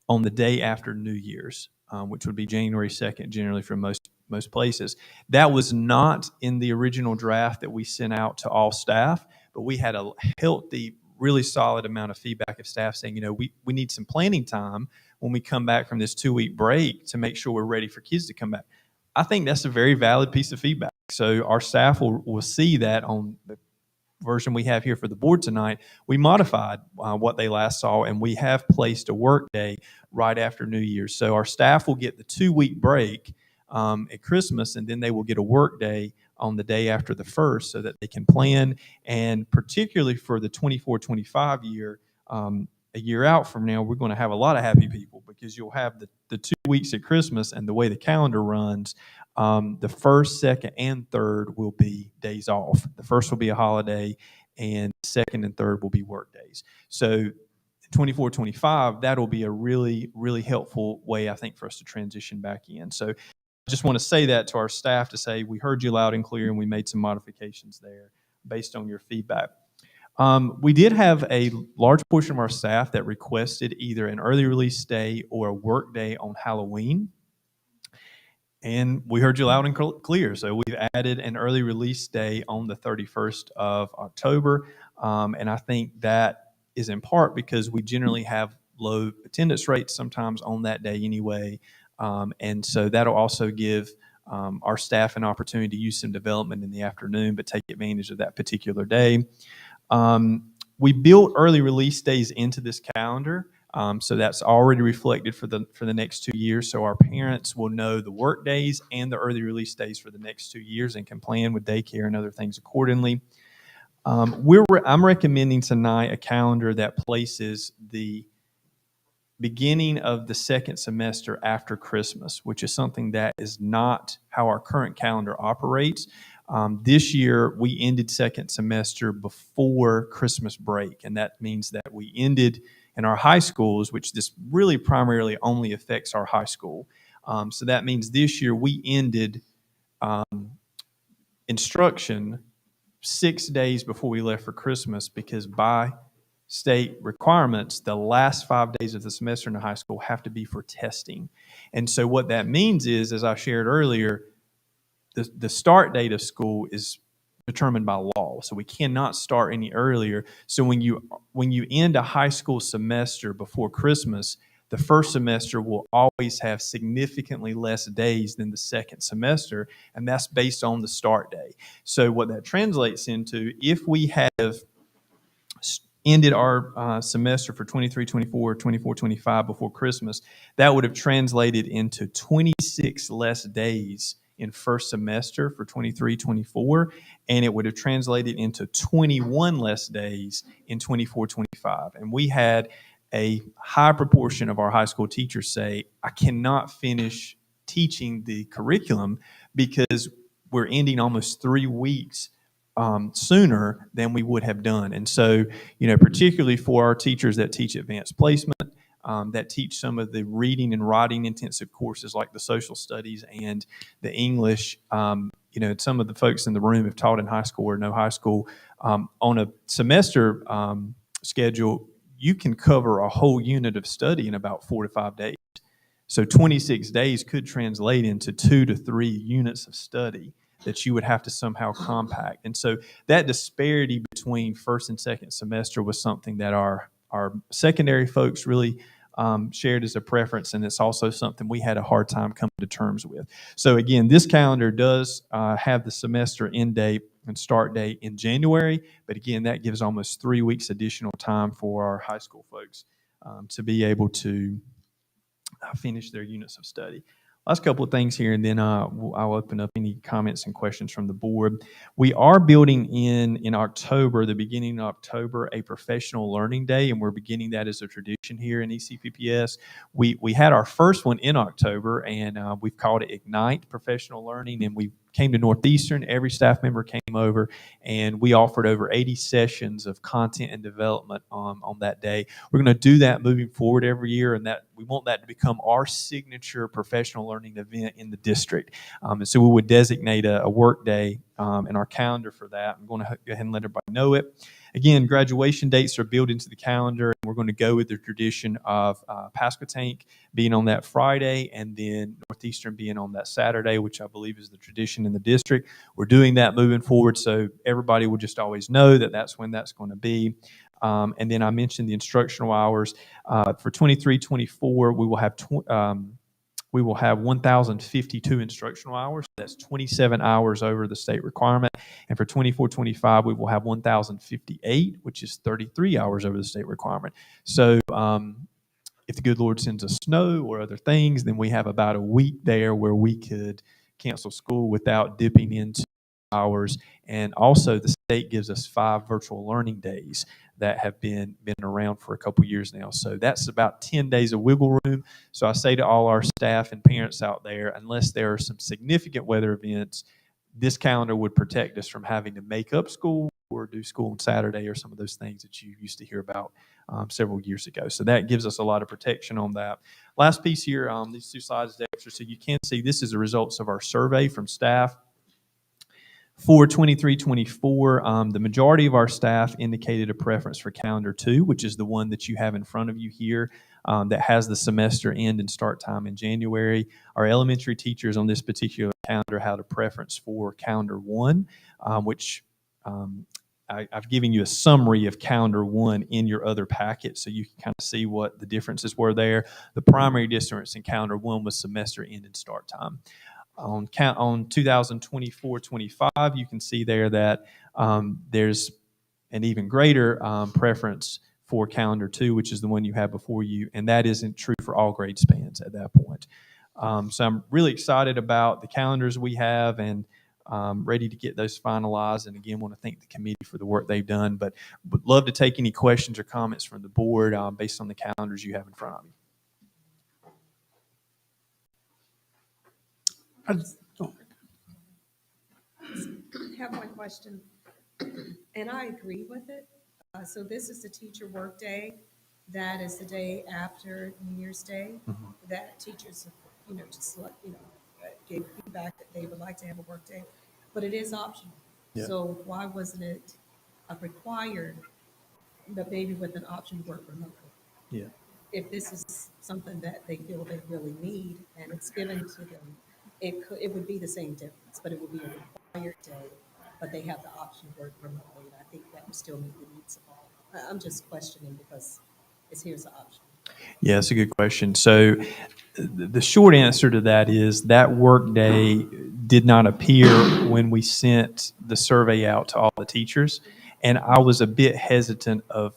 [SPEAKER 8] on the day after New Year's, which would be January 2nd, generally for most places. That was not in the original draft that we sent out to all staff, but we had a healthy, really solid amount of feedback of staff saying, we need some planning time when we come back from this 2-week break to make sure we're ready for kids to come back. I think that's a very valid piece of feedback. So our staff will see that on the version we have here for the board tonight. We modified what they last saw, and we have placed a work day right after New Year's. So our staff will get the 2-week break at Christmas, and then they will get a work day on the day after the 1st so that they can plan. And particularly for the 24-25 year, a year out from now, we're going to have a lot of happy people because you'll have the 2 weeks at Christmas, and the way the calendar runs, the 1st, 2nd, and 3rd will be days off. The 1st will be a holiday, and 2nd and 3rd will be work days. So 24-25, that'll be a really, really helpful way, I think, for us to transition back in. So I just want to say that to our staff to say, we heard you loud and clear, and we made some modifications there based on your feedback. We did have a large portion of our staff that requested either an early release day or a work day on Halloween. And we heard you loud and clear. So we've added an early release day on the 31st of October. And I think that is in part because we generally have low attendance rates sometimes on that day anyway. And so that'll also give our staff an opportunity to use some development in the afternoon, but take advantage of that particular day. We built early release days into this calendar. So that's already reflected for the next 2 years. So our parents will know the work days and the early release days for the next 2 years and can plan with daycare and other things accordingly. I'm recommending tonight a calendar that places the beginning of the 2nd semester after Christmas, which is something that is not how our current calendar operates. This year, we ended 2nd semester before Christmas break, and that means that we ended in our high schools, which this really primarily only affects our high school. So that means this year we ended instruction 6 days before we left for Christmas because by state requirements, the last 5 days of the semester in the high school have to be for testing. And so what that means is, as I shared earlier, the start date of school is determined by law. So we cannot start any earlier. So when you end a high school semester before Christmas, the first semester will always have significantly less days than the second semester, and that's based on the start day. So what that translates into, if we have ended our semester for 23-24, 24-25 before Christmas, that would have translated into 26 less days in first semester for 23-24, and it would have translated into 21 less days in 24-25. And we had a high proportion of our high school teachers say, I cannot finish teaching the curriculum because we're ending almost 3 weeks sooner than we would have done. And so, particularly for our teachers that teach advanced placement, that teach some of the reading and writing intensive courses like the social studies and the English, some of the folks in the room have taught in high school or no high school. On a semester schedule, you can cover a whole unit of study in about 4 to 5 days. So 26 days could translate into 2 to 3 units of study that you would have to somehow compact. And so that disparity between first and second semester was something that our secondary folks really shared as a preference, and it's also something we had a hard time coming to terms with. So again, this calendar does have the semester end date and start date in January, but again, that gives almost 3 weeks additional time for our high school folks to be able to finish their units of study. Last couple of things here, and then I'll open up any comments and questions from the board. We are building in October, the beginning of October, a professional learning day, and we're beginning that as a tradition here in ECPPS. We had our first one in October, and we've called it Ignite Professional Learning, and we came to Northeastern. Every staff member came over, and we offered over 80 sessions of content and development on that day. We're going to do that moving forward every year, and that we want that to become our signature professional learning event in the district. And so we would designate a work day in our calendar for that. I'm going to go ahead and let everybody know it. Again, graduation dates are built into the calendar, and we're going to go with the tradition of Pasquotank being on that Friday and then Northeastern being on that Saturday, which I believe is the tradition in the district. We're doing that moving forward, so everybody will just always know that that's when that's going to be. And then I mentioned the instructional hours. For 23-24, we will have 1,052 instructional hours. That's 27 hours over the state requirement. And for 24-25, we will have 1,058, which is 33 hours over the state requirement. So if the good Lord sends us snow or other things, then we have about a week there where we could cancel school without dipping into hours. And also the state gives us 5 virtual learning days that have been around for a couple years now. So that's about 10 days of wiggle room. So I say to all our staff and parents out there, unless there are some significant weather events, this calendar would protect us from having to make up school or do school on Saturday or some of those things that you used to hear about several years ago. So that gives us a lot of protection on that. Last piece here, these 2 slides is extra, so you can see this is the results of our survey from staff. For 23-24, the majority of our staff indicated a preference for calendar 2, which is the one that you have in front of you here, that has the semester end and start time in January. Our elementary teachers on this particular calendar had a preference for calendar 1, which I've given you a summary of calendar 1 in your other packet, so you can kind of see what the differences were there. The primary difference in calendar 1 was semester end and start time. On 2024-25, you can see there that there's an even greater preference for calendar 2, which is the one you have before you, and that isn't true for all grade spans at that point. So I'm really excited about the calendars we have and ready to get those finalized. And again, want to thank the committee for the work they've done, but would love to take any questions or comments from the board based on the calendars you have in front of you.
[SPEAKER 20] I have one question, and I agree with it. So this is the teacher work day. That is the day after New Year's Day. That teachers, just gave feedback that they would like to have a work day. But it is optional.
[SPEAKER 4] Yeah.
[SPEAKER 20] So why wasn't it required, but maybe with an option to work remotely?
[SPEAKER 4] Yeah.
[SPEAKER 20] If this is something that they feel they really need and it's given to them, it would be the same difference, but it would be a required day, but they have the option to work remotely. And I think that would still meet the needs of all. I'm just questioning because here's the option.
[SPEAKER 8] Yeah, that's a good question. So the short answer to that is that work day did not appear when we sent the survey out to all the teachers. And I was a bit hesitant of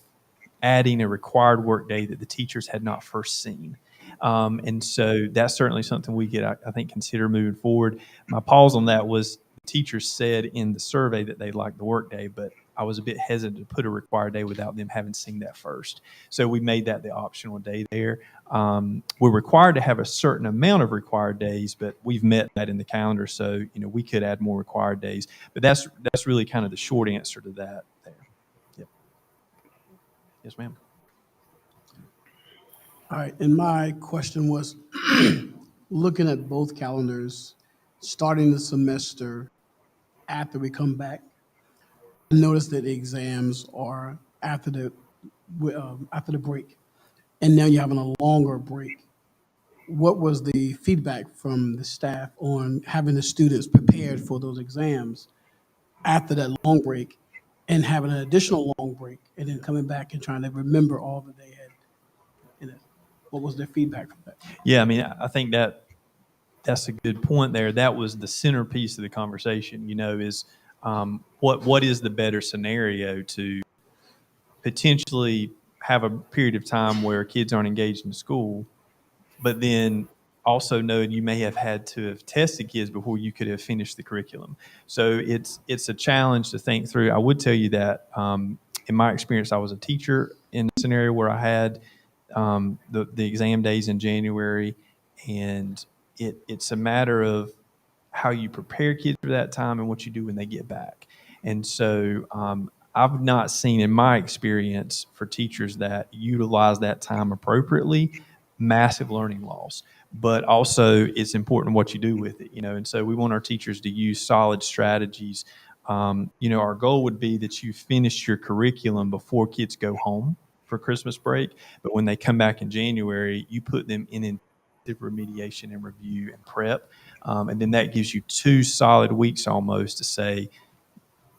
[SPEAKER 8] adding a required work day that the teachers had not first seen. And so that's certainly something we could, I think, consider moving forward. My pause on that was the teachers said in the survey that they liked the work day, but I was a bit hesitant to put a required day without them having seen that first. So we made that the optional day there. We're required to have a certain amount of required days, but we've met that in the calendar. So, we could add more required days, but that's really kind of the short answer to that there. Yep. Yes, ma'am.
[SPEAKER 1] All right, and my question was, looking at both calendars, starting the semester after we come back, I noticed that the exams are after the break, and now you're having a longer break. What was the feedback from the staff on having the students prepared for those exams after that long break and having an additional long break and then coming back and trying to remember all that they had in it? What was their feedback from that?
[SPEAKER 8] Yeah, I mean, I think that's a good point there. That was the centerpiece of the conversation, is what is the better scenario to potentially have a period of time where kids aren't engaged in school, but then also knowing you may have had to have tested kids before you could have finished the curriculum. So it's a challenge to think through. I would tell you that in my experience, I was a teacher in a scenario where I had the exam days in January, and it's a matter of how you prepare kids for that time and what you do when they get back. And so I've not seen in my experience for teachers that utilize that time appropriately, massive learning loss. But also it's important what you do with it, and so we want our teachers to use solid strategies. Our goal would be that you finish your curriculum before kids go home for Christmas break. But when they come back in January, you put them in intensive remediation and review and prep. And then that gives you 2 solid weeks almost to say,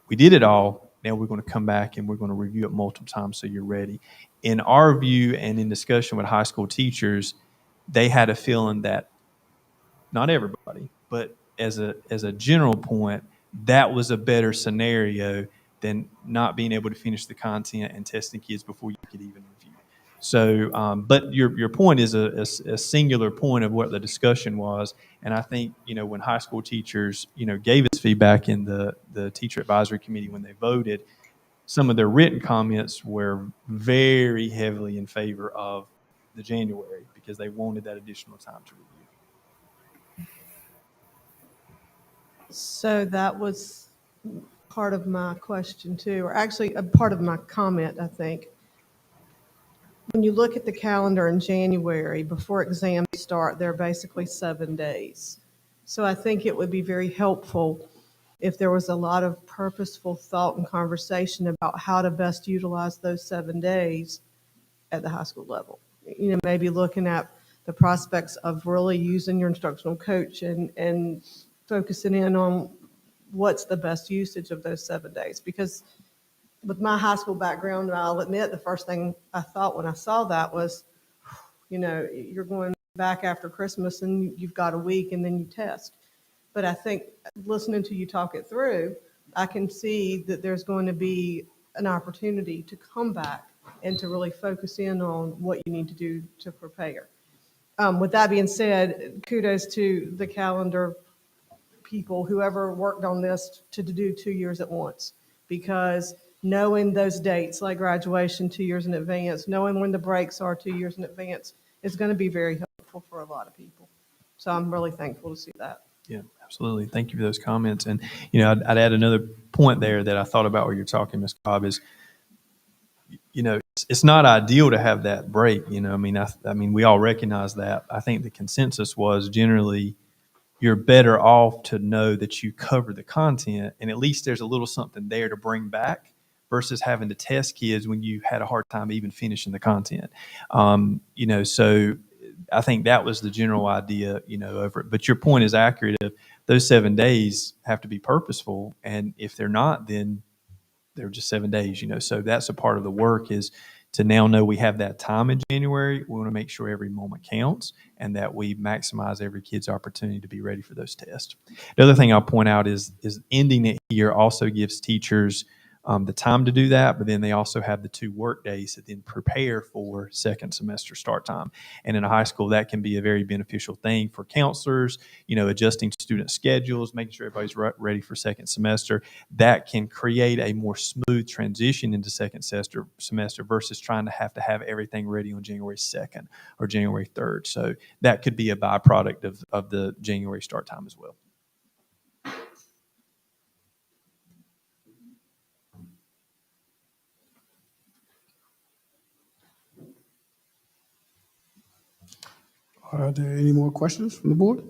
[SPEAKER 8] we did it all. Now we're going to come back and we're going to review it multiple times so you're ready. In our view and in discussion with high school teachers, they had a feeling that not everybody, but as a general point, that was a better scenario than not being able to finish the content and testing kids before you could even review. So, but your point is a singular point of what the discussion was, and I think when high school teachers gave us feedback in the teacher advisory committee when they voted, some of their written comments were very heavily in favor of the January because they wanted that additional time to review.
[SPEAKER 3] So that was part of my question too, or actually a part of my comment, I think. When you look at the calendar in January, before exams start, there are basically 7 days. So I think it would be very helpful if there was a lot of purposeful thought and conversation about how to best utilize those 7 days at the high school level. Maybe looking at the prospects of really using your instructional coach and focusing in on what's the best usage of those 7 days. Because with my high school background, I'll admit the first thing I thought when I saw that was, you're going back after Christmas and you've got a week and then you test. But I think listening to you talk it through, I can see that there's going to be an opportunity to come back and to really focus in on what you need to do to prepare. With that being said, kudos to the calendar people, whoever worked on this, to do 2 years at once, because knowing those dates like graduation 2 years in advance, knowing when the breaks are 2 years in advance is going to be very helpful for a lot of people. So I'm really thankful to see that.
[SPEAKER 8] Yeah, absolutely. Thank you for those comments. And, I'd add another point there that I thought about while you're talking, Ms. Cobb, is, it's not ideal to have that break. I mean, we all recognize that. I think the consensus was generally you're better off to know that you cover the content, and at least there's a little something there to bring back versus having to test kids when you had a hard time even finishing the content. So I think that was the general idea, over it. But your point is accurate. Of those 7 days have to be purposeful, and if they're not, then they're just 7 days, So that's a part of the work, is to now know we have that time in January. We want to make sure every moment counts and that we maximize every kid's opportunity to be ready for those tests. The other thing I'll point out is ending it here also gives teachers the time to do that, but then they also have the 2 work days to then prepare for second semester start time. And in a high school, that can be a very beneficial thing for counselors, adjusting student schedules, making sure everybody's ready for second semester. That can create a more smooth transition into second semester versus trying to have everything ready on January 2nd or January 3rd. So that could be a byproduct of the January start time as well.
[SPEAKER 1] Are there any more questions from the board?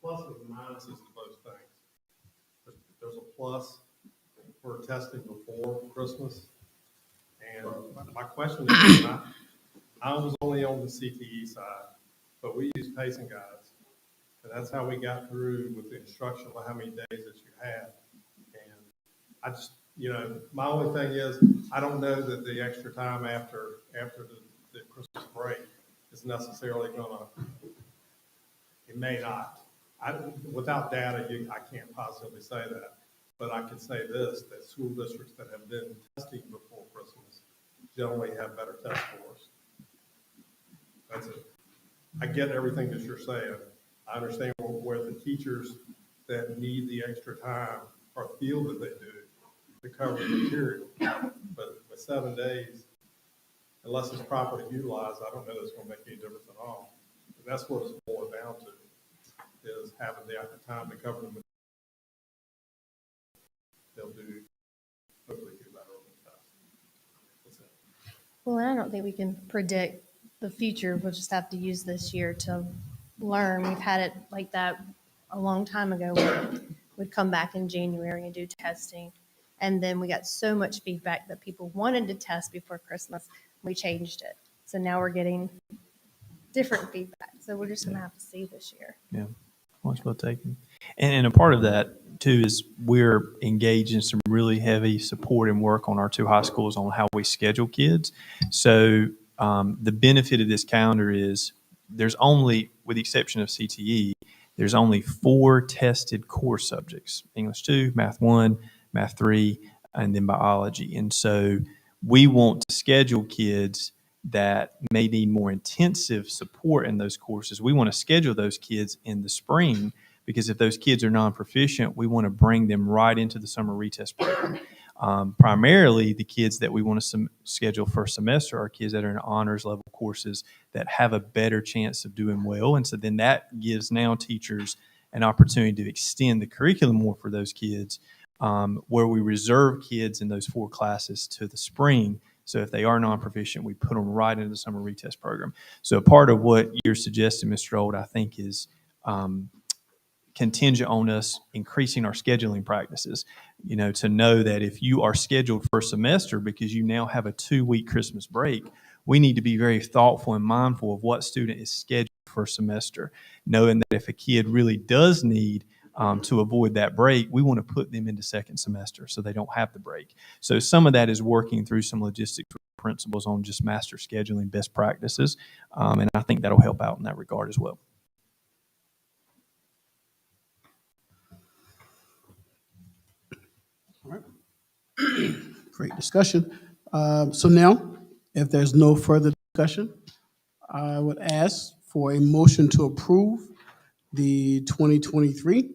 [SPEAKER 4] Pluses and minuses to both things. There's a plus for testing before Christmas. And my question is, I was only on the CTE side, but we use pacing guides. And that's how we got through with the instruction of how many days that you had. And I just, my only thing is, I don't know that the extra time after the Christmas break is necessarily gonna, it may not. Without data, I can't positively say that. But I can say this, that school districts that have been testing before Christmas generally have better test scores. That's it. I get everything that you're saying. I understand where the teachers that need the extra time or feel that they do to cover the material. But with 7 days, unless it's properly utilized, I don't know that's going to make any difference at all. And that's what it's boiled down to, is having the time to cover them. They'll hopefully do better on the test. That's it.
[SPEAKER 21] Well, I don't think we can predict the future. We'll just have to use this year to learn. We've had it like that a long time ago where we'd come back in January and do testing. And then we got so much feedback that people wanted to test before Christmas. We changed it. So now we're getting different feedback. So we're just going to have to see this year.
[SPEAKER 8] Yeah, points well taken. And a part of that, too, is we're engaged in some really heavy support and work on our 2 high schools on how we schedule kids. So the benefit of this calendar is there's only, with the exception of CTE, there's only 4 tested core subjects: English 2, Math 1, Math 3, and then biology. And so we want to schedule kids that may need more intensive support in those courses. We want to schedule those kids in the spring, because if those kids are non-proficient, we want to bring them right into the summer retest program. Primarily, the kids that we want to schedule for a semester are kids that are in honors level courses that have a better chance of doing well. And so then that gives now teachers an opportunity to extend the curriculum more for those kids, where we reserve kids in those 4 classes to the spring. So if they are non-proficient, we put them right into the summer retest program. So part of what you're suggesting, Mr. Old, I think is contingent on us increasing our scheduling practices, to know that if you are scheduled for a semester because you now have a 2-week Christmas break, we need to be very thoughtful and mindful of what student is scheduled for a semester, knowing that if a kid really does need to avoid that break, we want to put them into second semester so they don't have the break. So some of that is working through some logistics principles on just master scheduling best practices, and I think that'll help out in that regard as well.
[SPEAKER 1] All right. Great discussion. So now, if there's no further discussion, I would ask for a motion to approve the 2023,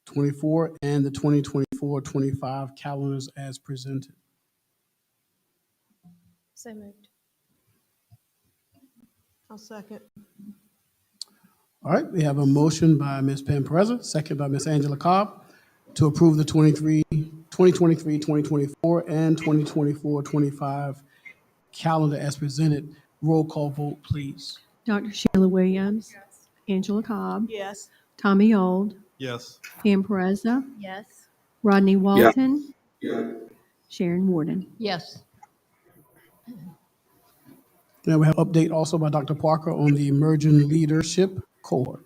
[SPEAKER 1] 24, and the 2024-25 calendars as presented.
[SPEAKER 21] So moved.
[SPEAKER 3] I'll second.
[SPEAKER 1] All right, we have a motion by Ms. Pam Pereza, second by Ms. Angela Cobb, to approve the 23, 2023, 2024, and 2024, 25 calendar as presented. Roll call vote, please.
[SPEAKER 2] Dr. Sheila Williams. Angela Cobb.
[SPEAKER 3] Yes.
[SPEAKER 2] Tommy Old.
[SPEAKER 4] Yes.
[SPEAKER 2] Pam Pereza.
[SPEAKER 21] Yes.
[SPEAKER 2] Rodney
[SPEAKER 5] Yeah.
[SPEAKER 2] Walton. Sharon Warden.
[SPEAKER 18] Yes.
[SPEAKER 1] Now we have update also by Dr. Parker on the emerging leadership cohort.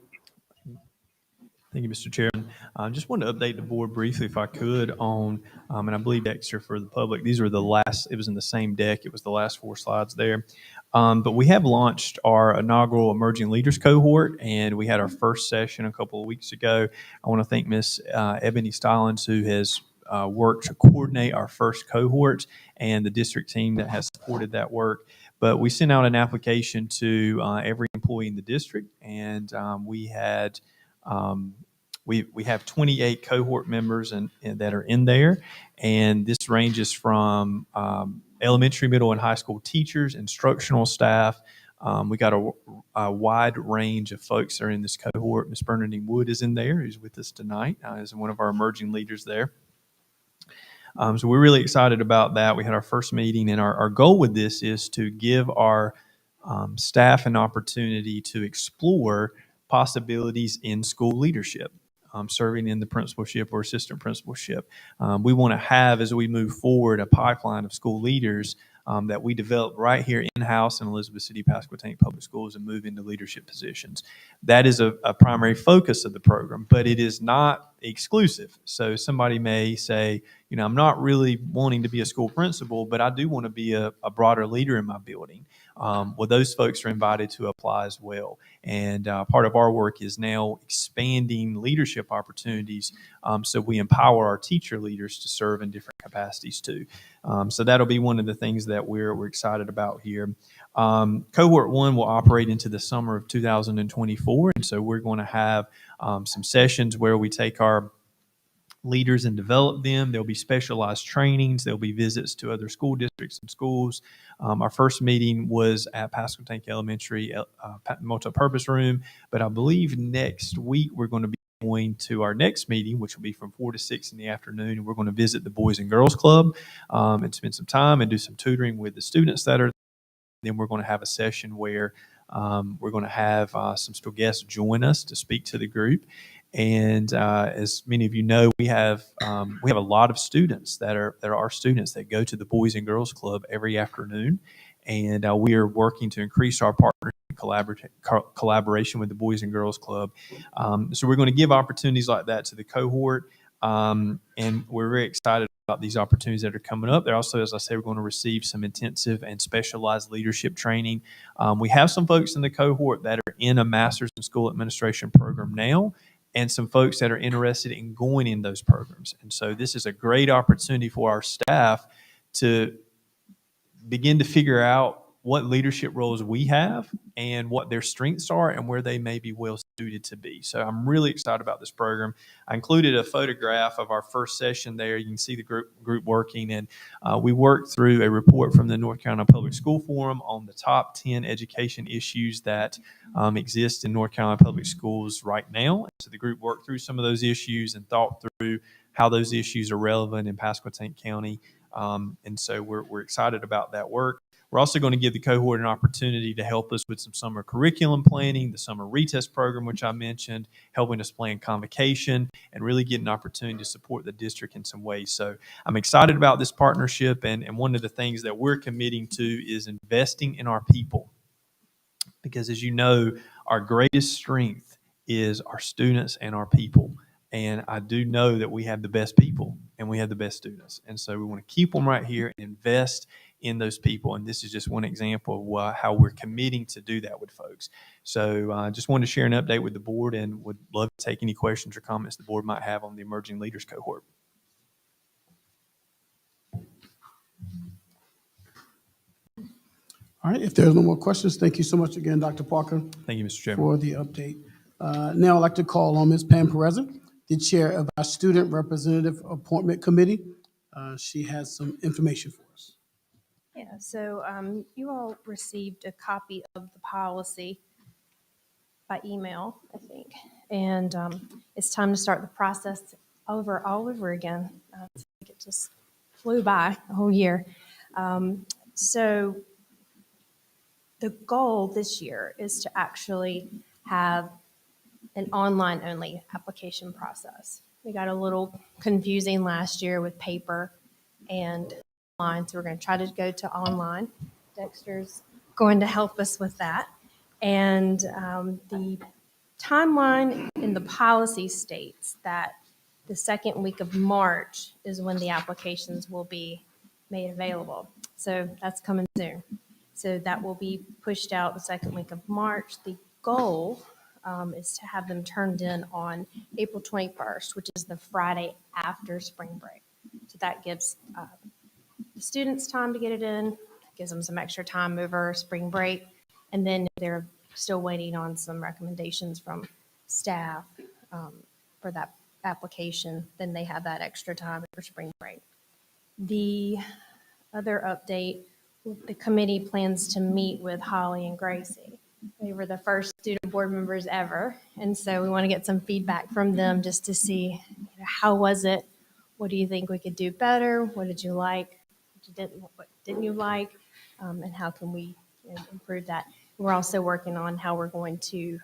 [SPEAKER 8] Thank you, Mr. Chairman. I just wanted to update the board briefly, if I could, on, and I believe extra for the public. These are the last, it was in the same deck. It was the last 4 slides there. But we have launched our inaugural Emerging Leaders cohort, and we had our first session a couple of weeks ago. I want to thank Ms. Ebony Stallings, who has worked to coordinate our first cohort, and the district team that has supported that work. But we sent out an application to every employee in the district, and we had we have 28 cohort members and that are in there, and this ranges from elementary, middle, and high school teachers, instructional staff. We got a wide range of folks that are in this cohort. Ms. Bernadine Wood is in there, who's with us tonight, as one of our emerging leaders there. So we're really excited about that. We had our first meeting, and our goal with this is to give our staff an opportunity to explore possibilities in school leadership, serving in the principalship or assistant principalship. We want to have, as we move forward, a pipeline of school leaders that we develop right here in-house in Elizabeth City Pasquotank Public Schools and move into leadership positions. That is a primary focus of the program, but it is not exclusive. So somebody may say, I'm not really wanting to be a school principal, but I do want to be a broader leader in my building. Well, those folks are invited to apply as well. And part of our work is now expanding leadership opportunities so we empower our teacher leaders to serve in different capacities too. So that'll be one of the things that we're excited about here. Cohort 1 will operate into the summer of 2024. And so we're going to have some sessions where we take our leaders and develop them. There'll be specialized trainings. There'll be visits to other school districts and schools. Our first meeting was at Pasquotank Elementary multi-purpose room, but I believe next week we're going to be going to our next meeting, which will be from 4 to 6 in the afternoon, and we're going to visit the Boys and Girls Club and spend some time and do some tutoring with the students that are. Then we're going to have a session where we're going to have some special guests join us to speak to the group. And as many of you know, we have a lot of students that are our students that go to the Boys and Girls Club every afternoon, and we are working to increase our partnership and collaboration with the Boys and Girls Club. So we're going to give opportunities like that to the cohort, and we're very excited about these opportunities that are coming up. There also, as I say, we're going to receive some intensive and specialized leadership training. We have some folks in the cohort that are in a master's in school administration program now, and some folks that are interested in going in those programs. And so this is a great opportunity for our staff to begin to figure out what leadership roles we have and what their strengths are and where they may be well suited to be. So I'm really excited about this program. I included a photograph of our first session there. You can see the group working, and we worked through a report from the North Carolina Public School Forum on the top 10 education issues that exist in North Carolina Public Schools right now. So the group worked through some of those issues and thought through how those issues are relevant in Pasquotank County. And so we're excited about that work. We're also going to give the cohort an opportunity to help us with some summer curriculum planning, the summer retest program, which I mentioned, helping us plan convocation, and really get an opportunity to support the district in some ways. So I'm excited about this partnership, and one of the things that we're committing to is investing in our people. Because as you know, our greatest strength is our students and our people. And I do know that we have the best people and we have the best students. And so we want to keep them right here and invest in those people. And this is just one example of how we're committing to do that with folks. So I just wanted to share an update with the board and would love to take any questions or comments the board might have on the Emerging Leaders cohort.
[SPEAKER 1] All right, if there's no more questions, thank you so much again, Dr. Parker.
[SPEAKER 8] Thank you, Mr. Chairman.
[SPEAKER 1] For the update. Now I'd like to call on Ms. Pam Pereza, the chair of our Student Representative Appointment Committee. She has some information for us.
[SPEAKER 21] Yeah, so you all received a copy of the policy by email, I think. And it's time to start the process all over again. It's like it just flew by a whole year. So the goal this year is to actually have an online only application process. We got a little confusing last year with paper and online, so we're going to try to go to online. Dexter's going to help us with that. And the timeline in the policy states that the second week of March is when the applications will be made available. So that's coming soon. So that will be pushed out the second week of March. The goal is to have them turned in on April 21st, which is the Friday after spring break. So that gives the students time to get it in, gives them some extra time over spring break, and then they're still waiting on some recommendations from staff for that application, then they have that extra time for spring break. The other update, the committee plans to meet with Holly and Gracie. They were the first student board members ever, and so we want to get some feedback from them just to see, how was it? What do you think we could do better? What did you like? What didn't you like? And how can we improve that? We're also working on how we're going to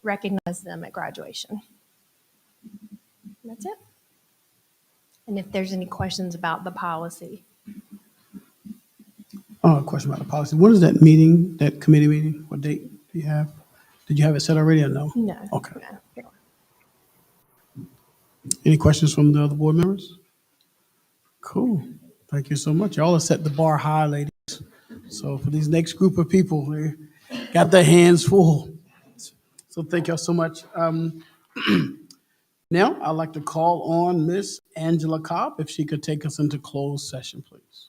[SPEAKER 21] recognize them at graduation. And that's it. And if there's any questions about the policy.
[SPEAKER 1] Oh, a question about the policy. When is that meeting, that committee meeting? What date do you have? Did you have it set already or no?
[SPEAKER 21] No.
[SPEAKER 1] Okay.
[SPEAKER 21] No.
[SPEAKER 1] Any questions from the other board members? Cool. Thank you so much. Y'all have set the bar high, ladies. So for these next group of people, they got their hands full. So thank y'all so much. Now I'd like to call on Miss Angela Cobb, if she could take us into closed session, please.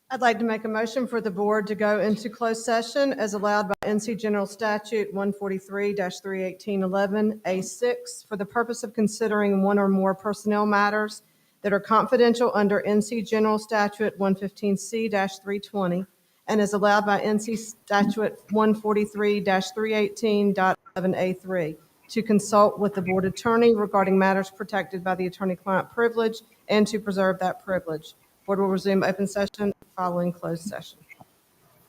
[SPEAKER 3] I'd like to make a motion for the board to go into closed session as allowed by NC General Statute 143-31811A6 for the purpose of considering one or more personnel matters that are confidential under NC General Statute 115C-320 and is allowed by NC Statute 143-318.11A3 to consult with the board attorney regarding matters protected by the attorney-client privilege and to preserve that privilege. Board will resume open session following closed session.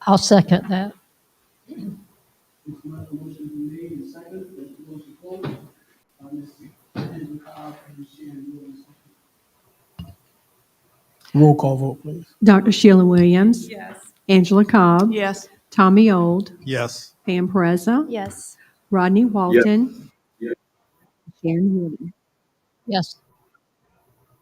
[SPEAKER 18] I'll second that.
[SPEAKER 1] Roll call vote, please.
[SPEAKER 2] Dr. Sheila Williams.
[SPEAKER 3] Yes.
[SPEAKER 2] Angela Cobb.
[SPEAKER 3] Yes.
[SPEAKER 2] Tommy Old.
[SPEAKER 4] Yes.
[SPEAKER 2] Pam Pereza.
[SPEAKER 21] Yes.
[SPEAKER 2] Rodney Walton.
[SPEAKER 5] Yes.
[SPEAKER 2] Sharon Woody.
[SPEAKER 18] Yes.